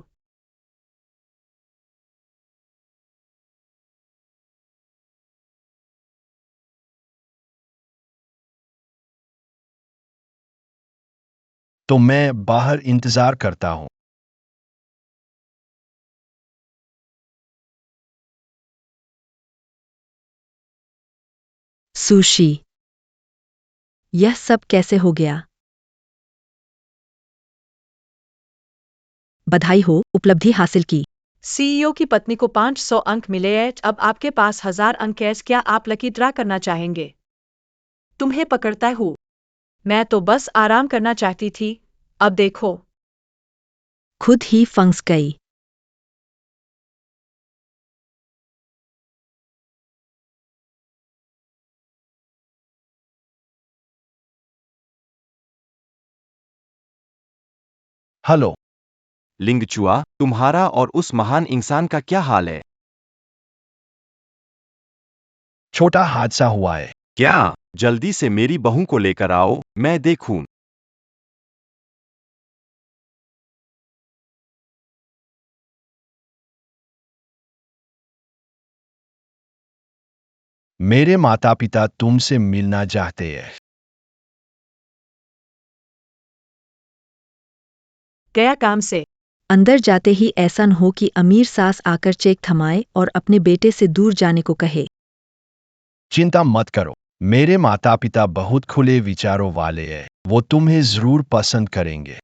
तो मैं बाहर इंतजार करता हूँ। सुशी, यह सब कैसे हो गया? बधाई हो, उपलब्धि हासिल की। सीईओ की पत्नी को 500 अंक मिले हैं, अब आपके पास 1000 अंक हैं। क्या आप लकी ड्रा करना चाहेंगे? तुम्हें पकड़ता हूँ। मैं तो बस आराम करना चाहती थी। अब देखो। खुद ही फंस गई। हेलो। लिंगचुआ, तुम्हारा और उस महान इंसान का क्या हाल है? छोटा हादसा हुआ है। क्या? जल्दी से मेरी बहू को लेकर आओ, मैं देखूं। मेरे माता पिता तुमसे मिलना चाहते हैं। गया काम से। अंदर जाते ही ऐसा न हो कि अमीर सास आकर चेक थमाए और अपने बेटे से दूर जाने को कहे। चिंता मत करो, मेरे माता पिता बहुत खुले विचारों वाले हैं, वो तुम्हें जरूर पसंद करेंगे।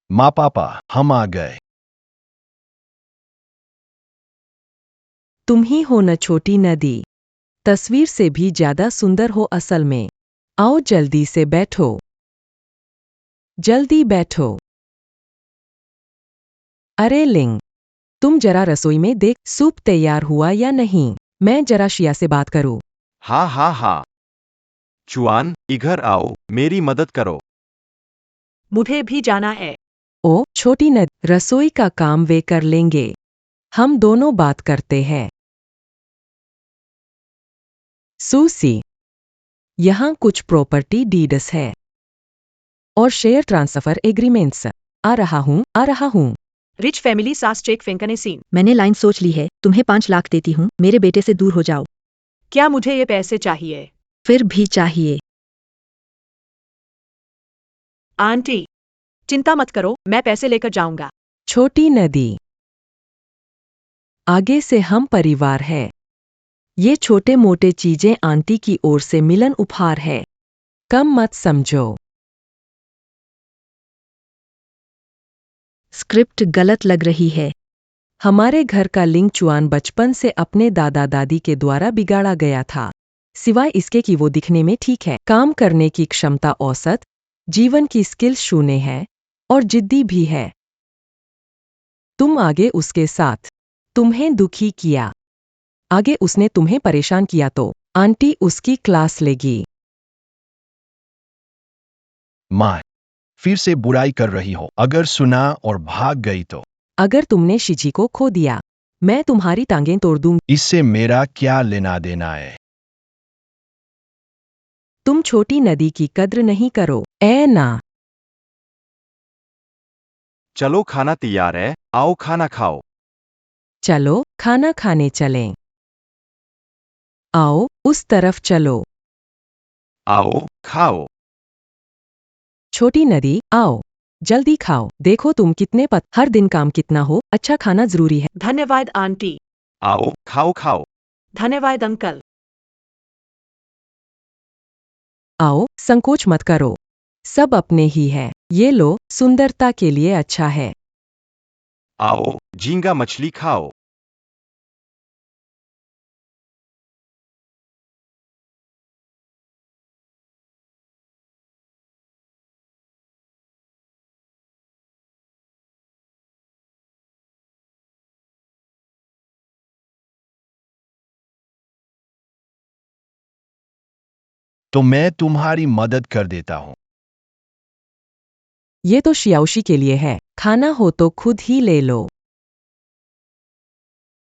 माँ पापा, हम आ गए। तुम ही हो न छोटी नदी, तस्वीर से भी ज्यादा सुंदर हो असल में। आओ जल्दी से बैठो, जल्दी बैठो। अरे लिंग, तुम जरा रसोई में देख, सूप तैयार हुआ या नहीं। मैं जरा शिया से बात करूं। हाँ हाँ हाँ। चुआन, इधर आओ, मेरी मदद करो। मुझे भी जाना है। ओ छोटी नदी, रसोई का काम वे कर लेंगे, हम दोनों बात करते हैं। सूसी, यहाँ कुछ प्रॉपर्टी डीड्स है और शेयर ट्रांसफर एग्रीमेंट्स। आ रहा हूँ। रिच फैमिली सास चेक फेंकने सीन। मैंने लाइन सोच ली है, तुम्हें 5 लाख देती हूँ, मेरे बेटे से दूर हो जाओ। क्या मुझे ये पैसे चाहिए? फिर भी चाहिए। आंटी, चिंता मत करो, मैं पैसे लेकर जाऊंगा। छोटी नदी, आगे से हम परिवार है। ये छोटे मोटे चीजें आंटी की ओर से मिलन उपहार है, कम मत समझो। स्क्रिप्ट गलत लग रही है। हमारे घर का लिंग चुआन बचपन से अपने दादा दादी के द्वारा बिगाड़ा गया था, सिवाय इसके कि वो दिखने में ठीक है, काम करने की क्षमता औसत, जीवन की स्किल शून्य है और जिद्दी भी है। तुम आगे उसके साथ तुम्हें दुखी किया, आगे उसने तुम्हें परेशान किया तो आंटी उसकी क्लास लेगी। माँ, फिर से बुराई कर रही हो, अगर सुना और भाग गई तो? अगर तुमने शिजी को खो दिया, मैं तुम्हारी टांगें तोड़ दूंगी। इससे मेरा क्या लेना देना है? तुम छोटी नदी की कद्र नहीं करो, ए ना। चलो खाना तैयार है, आओ खाना खाओ। चलो खाना खाने चलें। आओ उस तरफ चलो। आओ, खाओ। छोटी नदी, आओ जल्दी खाओ, देखो तुम कितने हर दिन काम कितना हो, अच्छा खाना जरूरी है। धन्यवाद आंटी। आओ, खाओ खाओ। धन्यवाद अंकल। आओ संकोच मत करो, सब अपने ही है, ये लो सुंदरता के लिए अच्छा है। आओ, झींगा मछली खाओ। तो मैं तुम्हारी मदद कर देता हूँ। ये तो शियाओशी के लिए है, खाना हो तो खुद ही ले लो।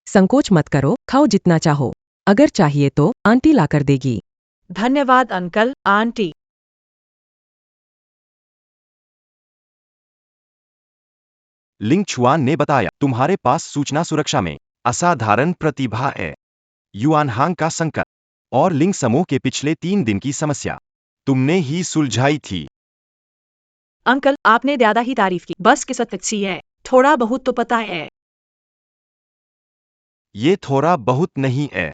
संकोच मत करो, खाओ जितना चाहो, अगर चाहिए तो आंटी लाकर देगी। धन्यवाद अंकल आंटी। लिंग चुआन ने बताया, तुम्हारे पास सूचना सुरक्षा में असाधारण प्रतिभा है। युआनहांग का संकट और लिंग समूह के पिछले 3 दिन की समस्या तुमने ही सुलझाई थी। अंकल, आपने ज्यादा ही तारीफ की, बस किस्मत अच्छी है, थोड़ा बहुत तो पता है। ये थोड़ा बहुत नहीं है।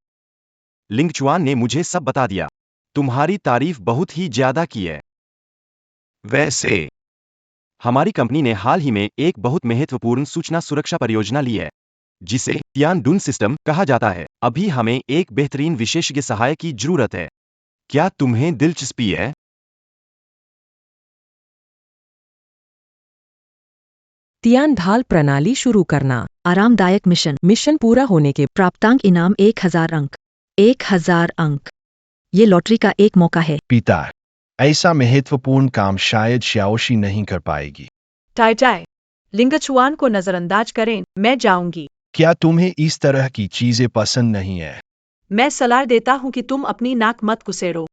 लिंग चुआन ने मुझे सब बता दिया, तुम्हारी तारीफ बहुत ही ज्यादा की है। वैसे हमारी कंपनी ने हाल ही में एक बहुत महत्वपूर्ण सूचना सुरक्षा परियोजना ली है, जिसे तियानडुन सिस्टम कहा जाता है। अभी हमें एक बेहतरीन विशेषज्ञ सहायक की जरूरत है। क्या तुम्हें दिलचस्पी है? तियान ढाल प्रणाली शुरू करना। आरामदायक मिशन। मिशन पूरा होने के प्राप्तांक इनाम 1000 अंक। 1000 अंक। ये लॉटरी का एक मौका है। पिता, ऐसा महत्वपूर्ण काम शायद श्याओशी नहीं कर पाएगी। टाई टाई, लिंगचुआन को नजरअंदाज करें, मैं जाऊंगी। क्या तुम्हें इस तरह की चीजें पसंद नहीं है? मैं सलाह देता हूँ कि तुम अपनी नाक मत कुसेड़ो।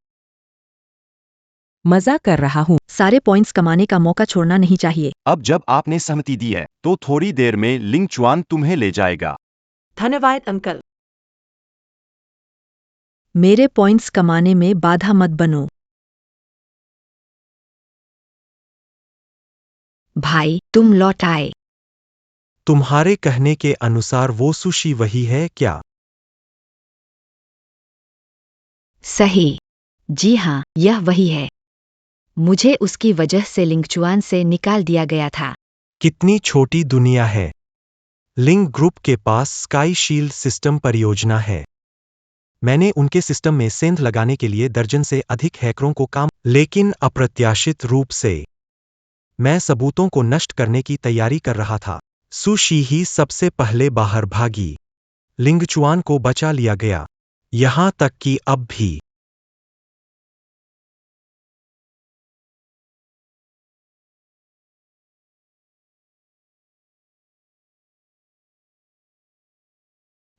मजा कर रहा हूँ। सारे पॉइंट्स कमाने का मौका छोड़ना नहीं चाहिए। अब जब आपने सहमति दी है, तो थोड़ी देर में लिंग चुआन तुम्हें ले जाएगा। धन्यवाद अंकल। मेरे पॉइंट्स कमाने में बाधा मत बनो। भाई, तुम लौट आए। तुम्हारे कहने के अनुसार वो सुशी वही है क्या? सही। जी हाँ, यह वही है। मुझे उसकी वजह से लिंगचुआन से निकाल दिया गया था। कितनी छोटी दुनिया है। लिंक ग्रुप के पास स्काई शील्ड सिस्टम परियोजना है। मैंने उनके सिस्टम में सेंध लगाने के लिए दर्जन से अधिक हैकरों को काम, लेकिन अप्रत्याशित रूप से मैं सबूतों को नष्ट करने की तैयारी कर रहा था। सुशी ही सबसे पहले बाहर भागी। लिंगचुआन को बचा लिया गया। यहां तक कि अब भी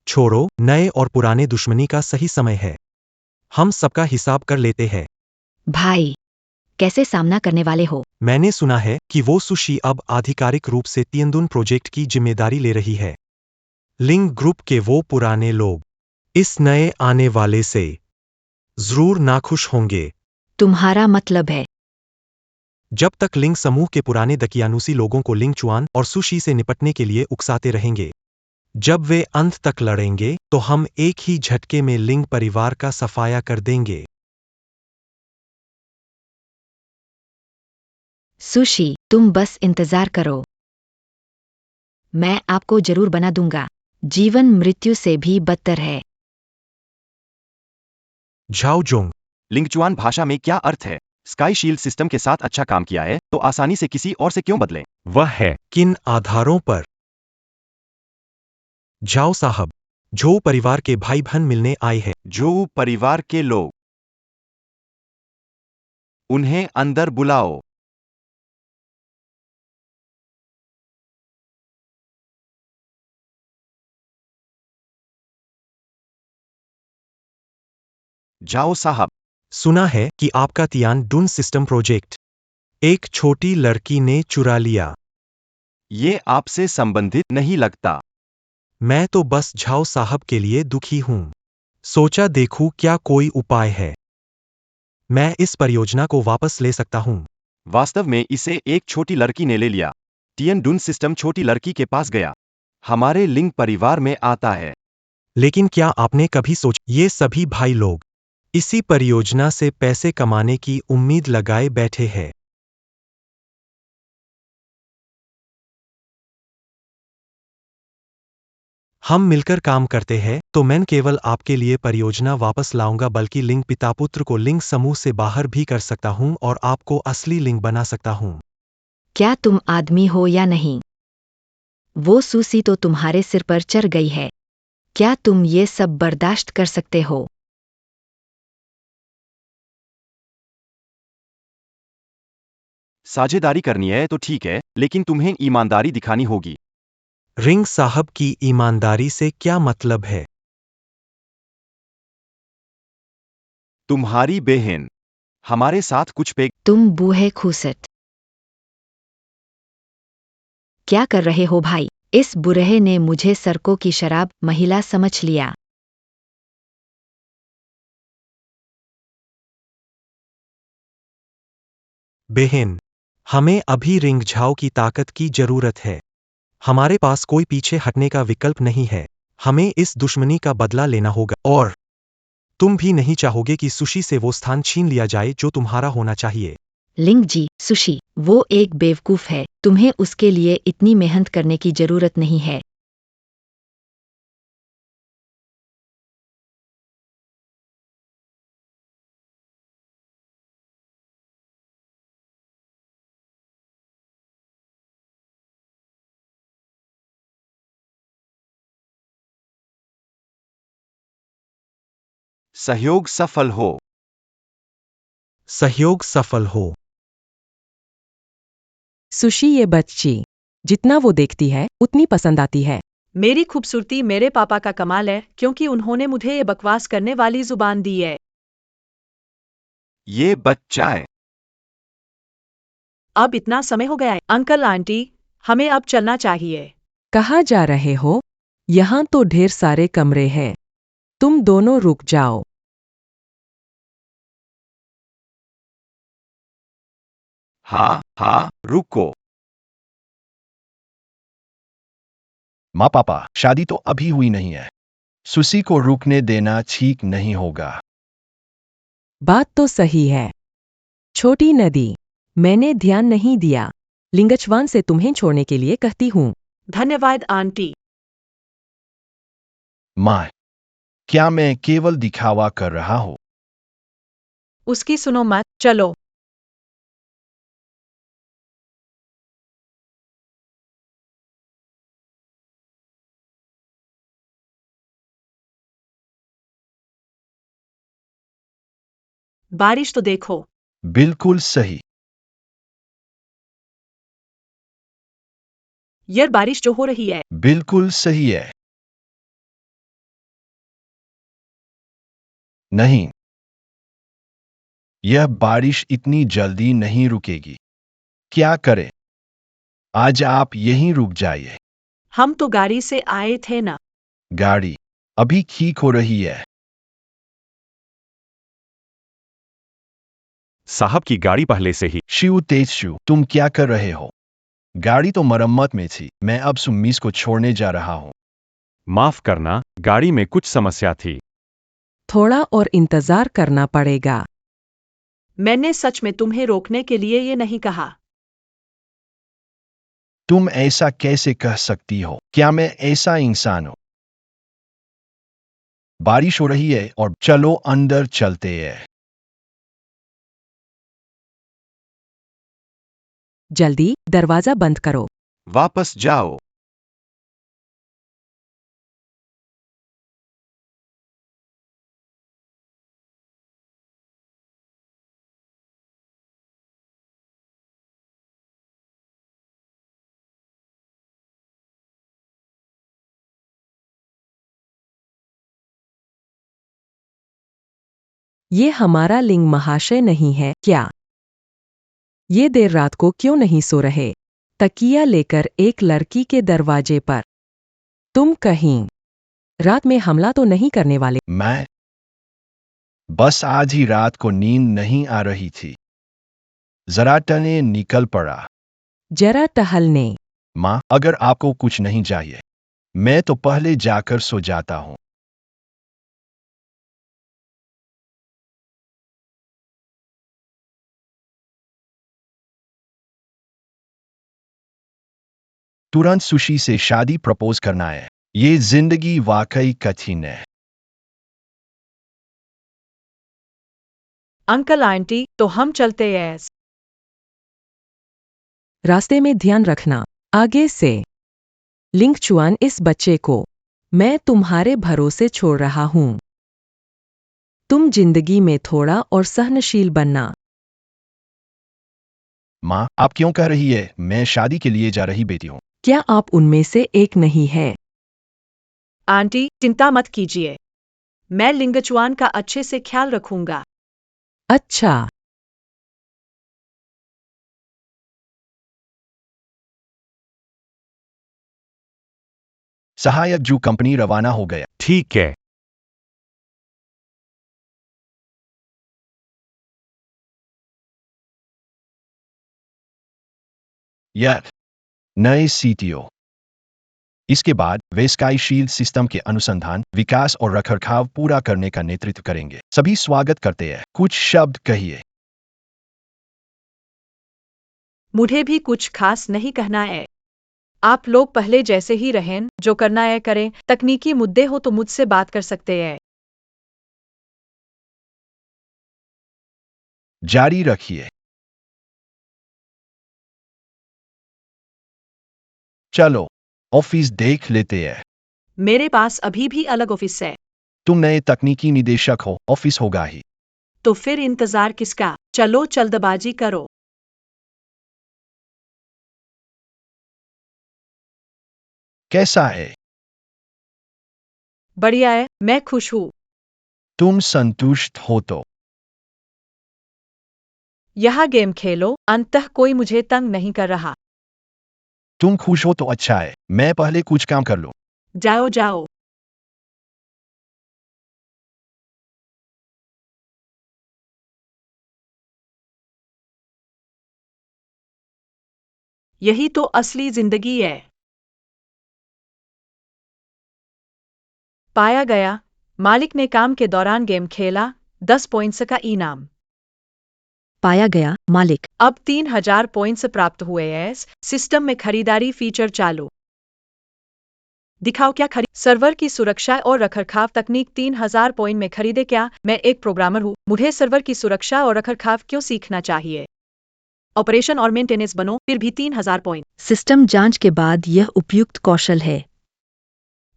छोड़ो, नए और पुराने दुश्मनी का सही समय है। हम सबका हिसाब कर लेते हैं। भाई, कैसे सामना करने वाले हो? मैंने सुना है कि वो सुशी अब आधिकारिक रूप से तियंदुन प्रोजेक्ट की जिम्मेदारी ले रही है। लिंक ग्रुप के वो पुराने लोग इस नए आने वाले से जरूर नाखुश होंगे। तुम्हारा मतलब है? जब तक लिंक समूह के पुराने दकियानुसी लोगों को लिंगचुआन और सुशी से निपटने के लिए उकसाते रहेंगे। जब वे अंत तक लड़ेंगे तो हम एक ही झटके में लिंग परिवार का सफाया कर देंगे। सुशी, तुम बस इंतजार करो। मैं आपको जरूर बना दूंगा। जीवन मृत्यु से भी बदतर है। झाओजुंग, लिंगचुआन भाषा में क्या अर्थ है? स्काई शील्ड सिस्टम के साथ अच्छा काम किया है तो आसानी से किसी और से क्यों बदलें? वह है किन आधारों पर? झाओ साहब, झो परिवार के भाई बहन मिलने आए हैं। जो परिवार के लोग, उन्हें अंदर बुलाओ। जाओ साहब। सुना है कि आपका तियान डुन सिस्टम प्रोजेक्ट एक छोटी लड़की ने चुरा लिया। ये आपसे संबंधित नहीं लगता। मैं तो बस झाओ साहब के लिए दुखी हूं। सोचा देखूं क्या कोई उपाय है। मैं इस परियोजना को वापस ले सकता हूं। वास्तव में इसे एक छोटी लड़की ने ले लिया। टियन डुन सिस्टम छोटी लड़की के पास गया। हमारे लिंग परिवार में आता है। लेकिन क्या आपने कभी सोचा, ये सभी भाई लोग इसी परियोजना से पैसे कमाने की उम्मीद लगाए बैठे हैं। हम मिलकर काम करते हैं तो मैं केवल आपके लिए परियोजना वापस लाऊंगा, बल्कि लिंग पिता पुत्र को लिंग समूह से बाहर भी कर सकता हूं और आपको असली लिंग बना सकता हूं। क्या तुम आदमी हो या नहीं? वो सूसी तो तुम्हारे सिर पर चढ़ गई है। क्या तुम ये सब बर्दाश्त कर सकते हो? साझेदारी करनी है तो ठीक है, लेकिन तुम्हें ईमानदारी दिखानी होगी। रिंग साहब की ईमानदारी से क्या मतलब है? तुम्हारी बहन हमारे साथ कुछ पे। तुम बूहे खूसट। क्या कर रहे हो भाई? इस बुरहे ने मुझे सरकों की शराब महिला समझ लिया। बहन, हमें अभी रिंग झाओ की ताकत की जरूरत है। हमारे पास कोई पीछे हटने का विकल्प नहीं है। हमें इस दुश्मनी का बदला लेना होगा, और तुम भी नहीं चाहोगे कि सुशी से वो स्थान छीन लिया जाए जो तुम्हारा होना चाहिए। लिंग जी, सुशी, वो एक बेवकूफ है। तुम्हें उसके लिए इतनी मेहनत करने की जरूरत नहीं है। सहयोग सफल हो। सहयोग सफल हो। सुशी ये बच्ची जितना वो देखती है उतनी पसंद आती है। मेरी खूबसूरती मेरे पापा का कमाल है, क्योंकि उन्होंने मुझे ये बकवास करने वाली जुबान दी है। ये बच्चा है। अब इतना समय हो गया है। अंकल आंटी, हमें अब चलना चाहिए। कहाँ जा रहे हो? यहाँ तो ढेर सारे कमरे हैं। तुम दोनों रुक जाओ। हाँ हाँ रुको। माँ पापा, शादी तो अभी हुई नहीं है। सुसी को रुकने देना ठीक नहीं होगा। बात तो सही है। छोटी नदी, मैंने ध्यान नहीं दिया। लिंगचवान से तुम्हें छोड़ने के लिए कहती हूँ। धन्यवाद आंटी। माँ, क्या मैं केवल दिखावा कर रहा हूँ? उसकी सुनो मत, चलो। बारिश तो देखो। बिल्कुल सही। यह बारिश जो हो रही है। बिल्कुल सही है। नहीं, यह बारिश इतनी जल्दी नहीं रुकेगी। क्या करें? आज आप यहीं रुक जाइए। हम तो गाड़ी से आए थे ना। गाड़ी अभी ठीक हो रही है। साहब की गाड़ी पहले से ही। शिव तेजशु, तुम क्या कर रहे हो? गाड़ी तो मरम्मत में थी। मैं अब सुम्मीस को छोड़ने जा रहा हूँ। माफ करना, गाड़ी में कुछ समस्या थी। थोड़ा और इंतजार करना पड़ेगा। मैंने सच में तुम्हें रोकने के लिए ये नहीं कहा। तुम ऐसा कैसे कह सकती हो? क्या मैं ऐसा इंसान हूं? बारिश हो रही है और चलो अंदर चलते हैं। जल्दी दरवाजा बंद करो। वापस जाओ। ये हमारा लिंग महाशय नहीं है क्या? ये देर रात को क्यों नहीं सो रहे? तकिया लेकर एक लड़की के दरवाजे पर। तुम कहीं रात में हमला तो नहीं करने वाले? मैं बस आज ही रात को नींद नहीं आ रही थी। जरा टने निकल पड़ा। जरा टहलने। माँ, अगर आपको कुछ नहीं चाहिए, मैं तो पहले जाकर सो जाता हूँ। तुरंत सुशी से शादी प्रपोज करना है। ये जिंदगी वाकई कठिन है। अंकल आंटी, तो हम चलते हैं। रास्ते में ध्यान रखना। आगे से। लिंगचुआन, इस बच्चे को मैं तुम्हारे भरोसे छोड़ रहा हूं। तुम जिंदगी में थोड़ा और सहनशील बनना। माँ, आप क्यों कह रही है मैं शादी के लिए जा रही बेटी हूँ? क्या आप उनमें से एक नहीं है? आंटी, चिंता मत कीजिए। मैं लिंगचुआन का अच्छे से ख्याल रखूंगा। अच्छा। सहायक जू कंपनी रवाना हो गया। ठीक है। यह नए सीटीओ। इसके बाद वे स्काई शील्ड सिस्टम के अनुसंधान, विकास और रखरखाव पूरा करने का नेतृत्व करेंगे। सभी स्वागत करते हैं। कुछ शब्द कहिए। मुझे भी कुछ खास नहीं कहना है। आप लोग पहले जैसे ही रहें, जो करना है करें। तकनीकी मुद्दे हो तो मुझसे बात कर सकते हैं। जारी रखिए। चलो ऑफिस देख लेते हैं। मेरे पास अभी भी अलग ऑफिस है। तुम नए तकनीकी निदेशक हो, ऑफिस होगा ही। तो फिर इंतजार किसका? चलो जल्दबाजी करो। कैसा है? बढ़िया है, मैं खुश हूँ। तुम संतुष्ट हो तो यह गेम खेलो, अंततः कोई मुझे तंग नहीं कर रहा। तुम खुश हो तो अच्छा है। मैं पहले कुछ काम कर लूं। जाओ जाओ। यही तो असली जिंदगी है। पाया गया, मालिक ने काम के दौरान गेम खेला, 10 पॉइंट्स का इनाम। पाया गया, मालिक। अब 3000 पॉइंट्स प्राप्त हुए हैं। सिस्टम में खरीदारी फीचर चालू। दिखाओ क्या खरीद। सर्वर की सुरक्षा और रखरखाव तकनीक 3000 पॉइंट में खरीदे। क्या मैं एक प्रोग्रामर हूँ, मुझे सर्वर की सुरक्षा और रखरखाव क्यों सीखना चाहिए? ऑपरेशन और मेंटेनेंस बनो, फिर भी 3000 पॉइंट। सिस्टम जांच के बाद यह उपयुक्त कौशल है।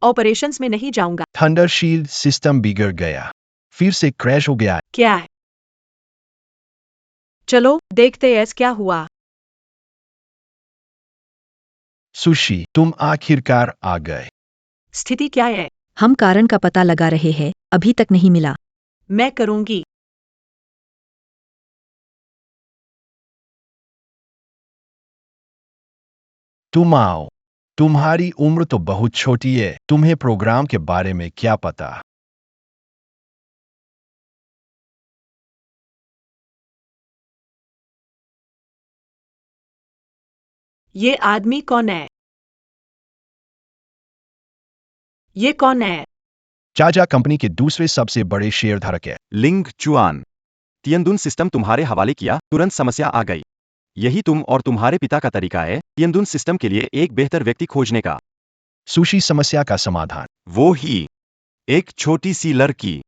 ऑपरेशंस में नहीं जाऊंगा। थंडर शील्ड सिस्टम बिगड़ गया, फिर से क्रैश हो गया। क्या है? चलो देखते हैं क्या हुआ। सुशी, तुम आखिरकार आ गए। स्थिति क्या है? हम कारण का पता लगा रहे हैं, अभी तक नहीं मिला। मैं करूंगी। तुम आओ। तुम्हारी उम्र तो बहुत छोटी है, तुम्हें प्रोग्राम के बारे में क्या पता? ये आदमी कौन है? ये कौन है? चाचा कंपनी के दूसरे सबसे बड़े शेयरधारक है। लिंग चुआन, तियनदुन सिस्टम तुम्हारे हवाले किया, तुरंत समस्या आ गई। यही तुम और तुम्हारे पिता का तरीका है तियनदुन सिस्टम के लिए एक बेहतर व्यक्ति खोजने का। सुशी, समस्या का समाधान। वो ही एक छोटी सी लड़की।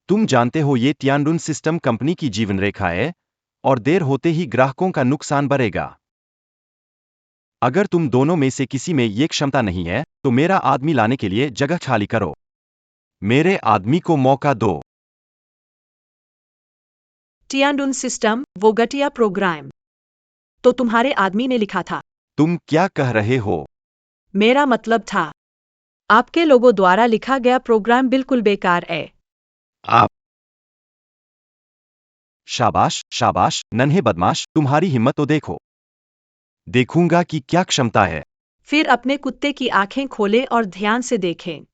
तुम जानते हो ये तियानडुन सिस्टम कंपनी की जीवन रेखा है और देर होते ही ग्राहकों का नुकसान बढ़ेगा। अगर तुम दोनों में से किसी में ये क्षमता नहीं है तो मेरा आदमी लाने के लिए जगह खाली करो। मेरे आदमी को मौका दो। टियानडुन सिस्टम, वो घटिया प्रोग्राम तो तुम्हारे आदमी ने लिखा था। तुम क्या कह रहे हो? मेरा मतलब था, आपके लोगों द्वारा लिखा गया प्रोग्राम बिल्कुल बेकार है। आप शाबाश शाबाश नन्हे बदमाश, तुम्हारी हिम्मत तो देखो। देखूंगा कि क्या क्षमता है। फिर अपने कुत्ते की आंखें खोलें और ध्यान से देखें।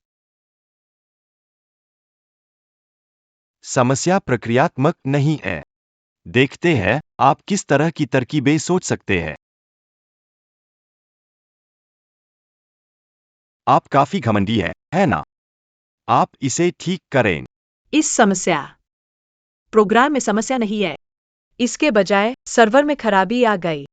समस्या प्रक्रियात्मक नहीं है। देखते हैं आप किस तरह की तरकीबें सोच सकते हैं। आप काफी घमंडी है ना? आप इसे ठीक करें। इस समस्या प्रोग्राम में समस्या नहीं है, इसके बजाय सर्वर में खराबी आ गई।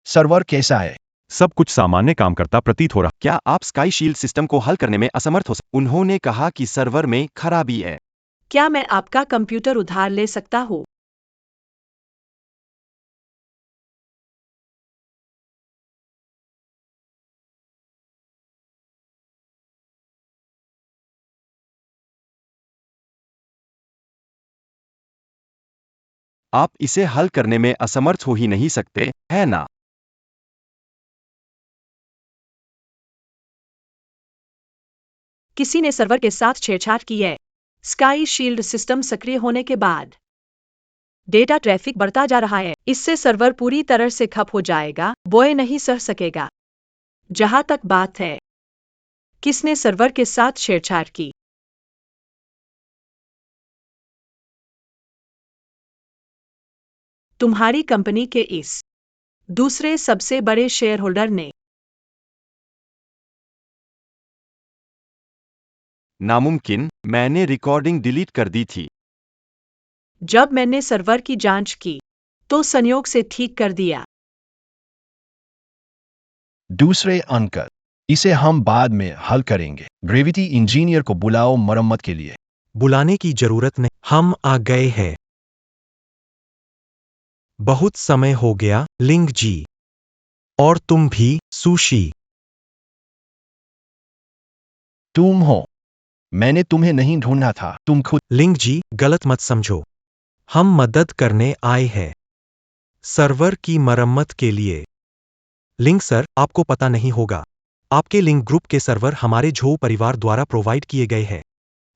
सर्वर कैसा है? सब कुछ सामान्य काम करता प्रतीत हो रहा। क्या आप स्काई शील्ड सिस्टम को हल करने में असमर्थ हो सकते? उन्होंने कहा कि सर्वर में खराबी है। क्या मैं आपका कंप्यूटर उधार ले सकता हूँ? आप इसे हल करने में असमर्थ हो ही नहीं सकते, है ना? किसी ने सर्वर के साथ छेड़छाड़ की है। स्काई शील्ड सिस्टम सक्रिय होने के बाद डेटा ट्रैफिक बढ़ता जा रहा है। इससे सर्वर पूरी तरह से खप हो जाएगा, बोए नहीं सह सकेगा। जहां तक बात है, किसने सर्वर के साथ छेड़छाड़ की? तुम्हारी कंपनी के इस दूसरे सबसे बड़े शेयर होल्डर ने। नामुमकिन, मैंने रिकॉर्डिंग डिलीट कर दी थी। जब मैंने सर्वर की जांच की तो संयोग से ठीक कर दिया। दूसरे अंकल, इसे हम बाद में हल करेंगे। ग्रेविटी इंजीनियर को बुलाओ मरम्मत के लिए। बुलाने की जरूरत नहीं, हम आ गए हैं। बहुत समय हो गया, लिंग जी। और तुम भी, सुशी। तुम हो। मैंने तुम्हें नहीं ढूंढा था, तुम खुद। लिंग जी, गलत मत समझो। हम मदद करने आए हैं सर्वर की मरम्मत के लिए। लिंग सर, आपको पता नहीं होगा, आपके लिंग ग्रुप के सर्वर हमारे झो परिवार द्वारा प्रोवाइड किए गए हैं।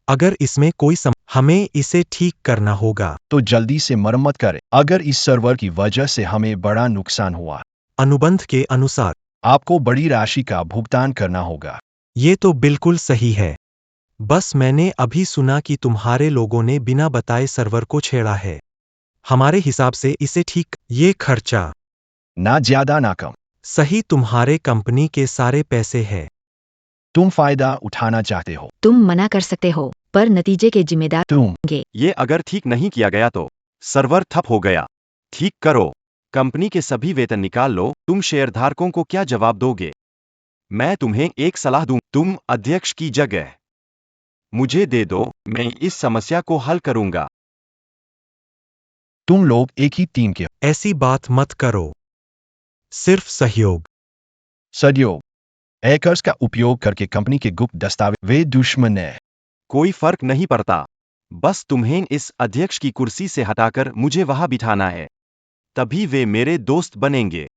अगर इसमें कोई हमें इसे ठीक करना होगा। तो जल्दी से मरम्मत करें। अगर इस सर्वर की वजह से हमें बड़ा नुकसान हुआ, अनुबंध के अनुसार आपको बड़ी राशि का भुगतान करना होगा। ये तो बिल्कुल सही है। बस मैंने अभी सुना कि तुम्हारे लोगों ने बिना बताए सर्वर को छेड़ा है। हमारे हिसाब से इसे ठीक ये खर्चा ना ज्यादा ना कम। सही तुम्हारे कंपनी के सारे पैसे है। तुम फायदा उठाना चाहते हो। तुम मना कर सकते हो, पर नतीजे के जिम्मेदार तुम होंगे। ये अगर ठीक नहीं किया गया तो सर्वर ठप हो गया। ठीक करो। कंपनी के सभी वेतन निकाल लो। तुम शेयरधारकों को क्या जवाब दोगे? मैं तुम्हें एक सलाह दूं, तुम अध्यक्ष की जगह मुझे दे दो, मैं इस समस्या को हल करूंगा। तुम लोग एक ही टीम के हो। ऐसी बात मत करो। सिर्फ सहयोग। सदियों हैकर्स का उपयोग करके कंपनी के गुप्त दस्तावेज वे दुश्मन है। कोई फर्क नहीं पड़ता। बस तुम्हें इस अध्यक्ष की कुर्सी से हटाकर मुझे वहां बिठाना है। तभी वे मेरे दोस्त बनेंगे।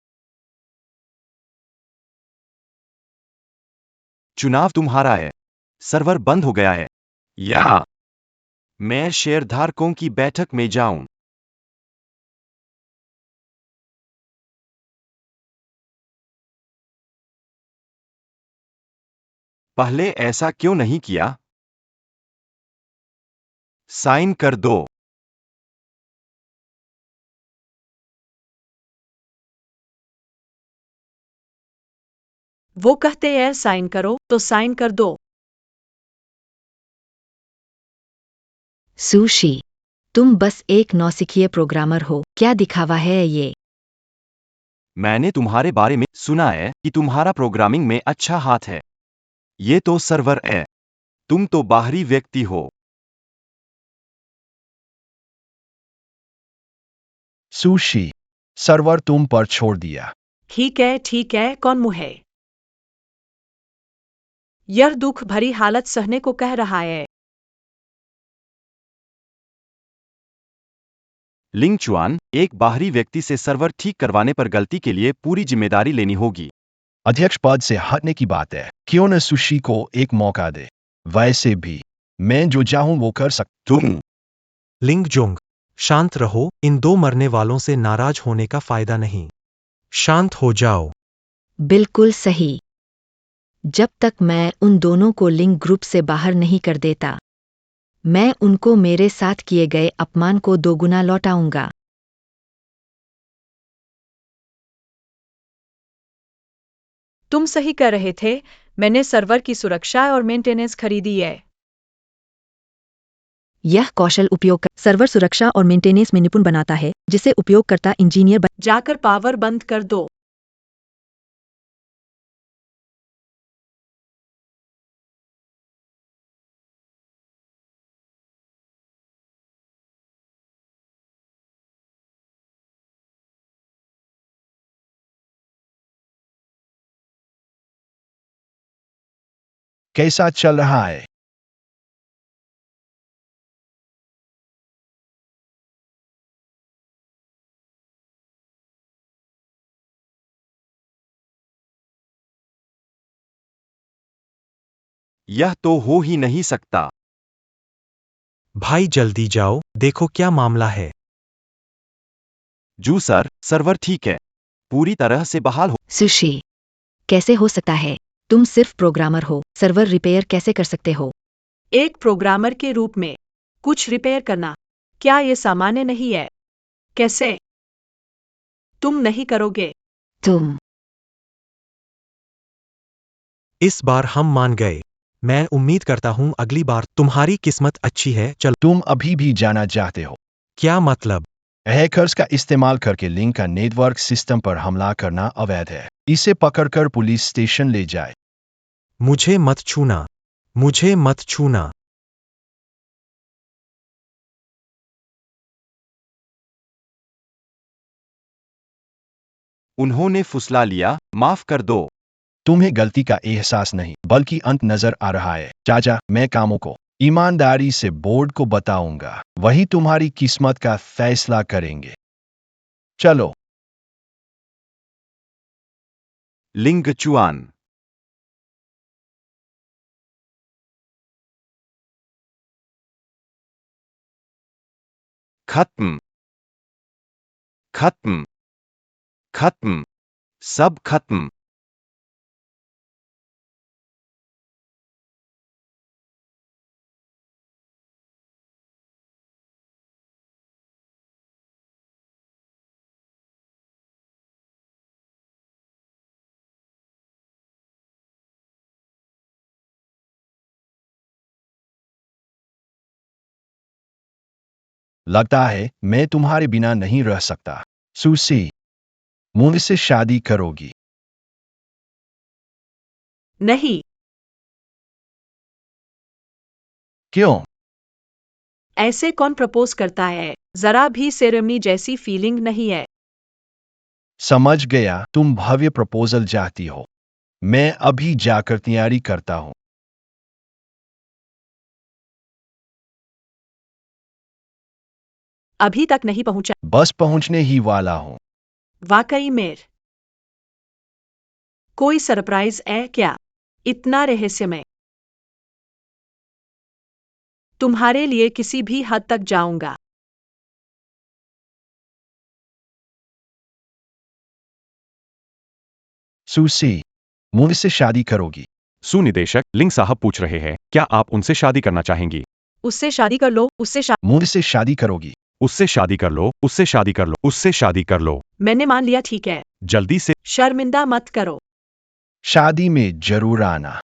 चुनाव तुम्हारा है। सर्वर बंद हो गया है। या मैं शेयरधारकों की बैठक में जाऊं? पहले ऐसा क्यों नहीं किया? साइन कर दो। वो कहते हैं साइन करो तो साइन कर दो। सुशी, तुम बस एक नौसिखिए प्रोग्रामर हो, क्या दिखावा है ये? मैंने तुम्हारे बारे में सुना है कि तुम्हारा प्रोग्रामिंग में अच्छा हाथ है। ये तो सर्वर है। तुम तो बाहरी व्यक्ति हो। सुशी, सर्वर तुम पर छोड़ दिया। ठीक है, कौन मुहे? यह दुख भरी हालत सहने को कह रहा है। लिंग चुआन, एक बाहरी व्यक्ति से सर्वर ठीक करवाने पर गलती के लिए पूरी जिम्मेदारी लेनी होगी। अध्यक्ष पद से हटने की बात है, क्यों न सुशी को एक मौका दे। वैसे भी मैं जो चाहूं वो कर सकता। तुम लिंग जोंग, शांत रहो। इन दो मरने वालों से नाराज होने का फायदा नहीं। शांत हो जाओ। बिल्कुल सही। जब तक मैं उन दोनों को लिंक ग्रुप से बाहर नहीं कर देता, मैं उनको मेरे साथ किए गए अपमान को दोगुना लौटाऊंगा। तुम सही कर रहे थे। मैंने सर्वर की सुरक्षा और मेंटेनेंस खरीदी है। यह कौशल उपयोग सर्वर सुरक्षा और मेंटेनेंस में निपुण बनाता है, जिसे उपयोगकर्ता इंजीनियर जाकर पावर बंद कर दो। कैसा चल रहा है? यह तो हो ही नहीं सकता। भाई जल्दी जाओ, देखो क्या मामला है। जू सर, सर्वर ठीक है। पूरी तरह से बहाल हो। सुशी, कैसे हो सकता है? तुम सिर्फ प्रोग्रामर हो, सर्वर रिपेयर कैसे कर सकते हो? एक प्रोग्रामर के रूप में कुछ रिपेयर करना, क्या ये सामान्य नहीं है? कैसे? तुम नहीं करोगे। तुम इस बार हम मान गए। मैं उम्मीद करता हूं अगली बार तुम्हारी किस्मत अच्छी है। चलो। तुम अभी भी जाना चाहते हो? क्या मतलब? हैकर्स का इस्तेमाल करके लिंक का नेटवर्क सिस्टम पर हमला करना अवैध है। इसे पकड़कर पुलिस स्टेशन ले जाए। मुझे मत छूना। मुझे मत छूना। उन्होंने फुसला लिया, माफ कर दो। तुम्हें गलती का एहसास नहीं, बल्कि अंत नजर आ रहा है। चाचा, मैं कामों को ईमानदारी से बोर्ड को बताऊंगा, वही तुम्हारी किस्मत का फैसला करेंगे। चलो। लिंग चुआन। खत्म। खत्म। खत्म। सब खत्म। लगता है मैं तुम्हारे बिना नहीं रह सकता। सूसी, मुझसे शादी करोगी? नहीं। क्यों? ऐसे कौन प्रपोज करता है? जरा भी सेरेमनी जैसी फीलिंग नहीं है। समझ गया, तुम भव्य प्रपोजल चाहती हो। मैं अभी जाकर तैयारी करता हूं। अभी तक नहीं पहुंचा। बस पहुंचने ही वाला हूं। वाकई में? कोई सरप्राइज है क्या? इतना रहस्यमय? तुम्हारे लिए किसी भी हद तक जाऊंगा। सूसी, मुझसे शादी करोगी? सुनिदेशक लिंग साहब पूछ रहे हैं, क्या आप उनसे शादी करना चाहेंगी? उससे शादी कर लो, उससे मुझसे शादी करोगी? उससे शादी कर लो, उससे शादी कर लो, उससे शादी कर लो। मैंने मान लिया, ठीक है। जल्दी से। शर्मिंदा मत करो। शादी में जरूर आना।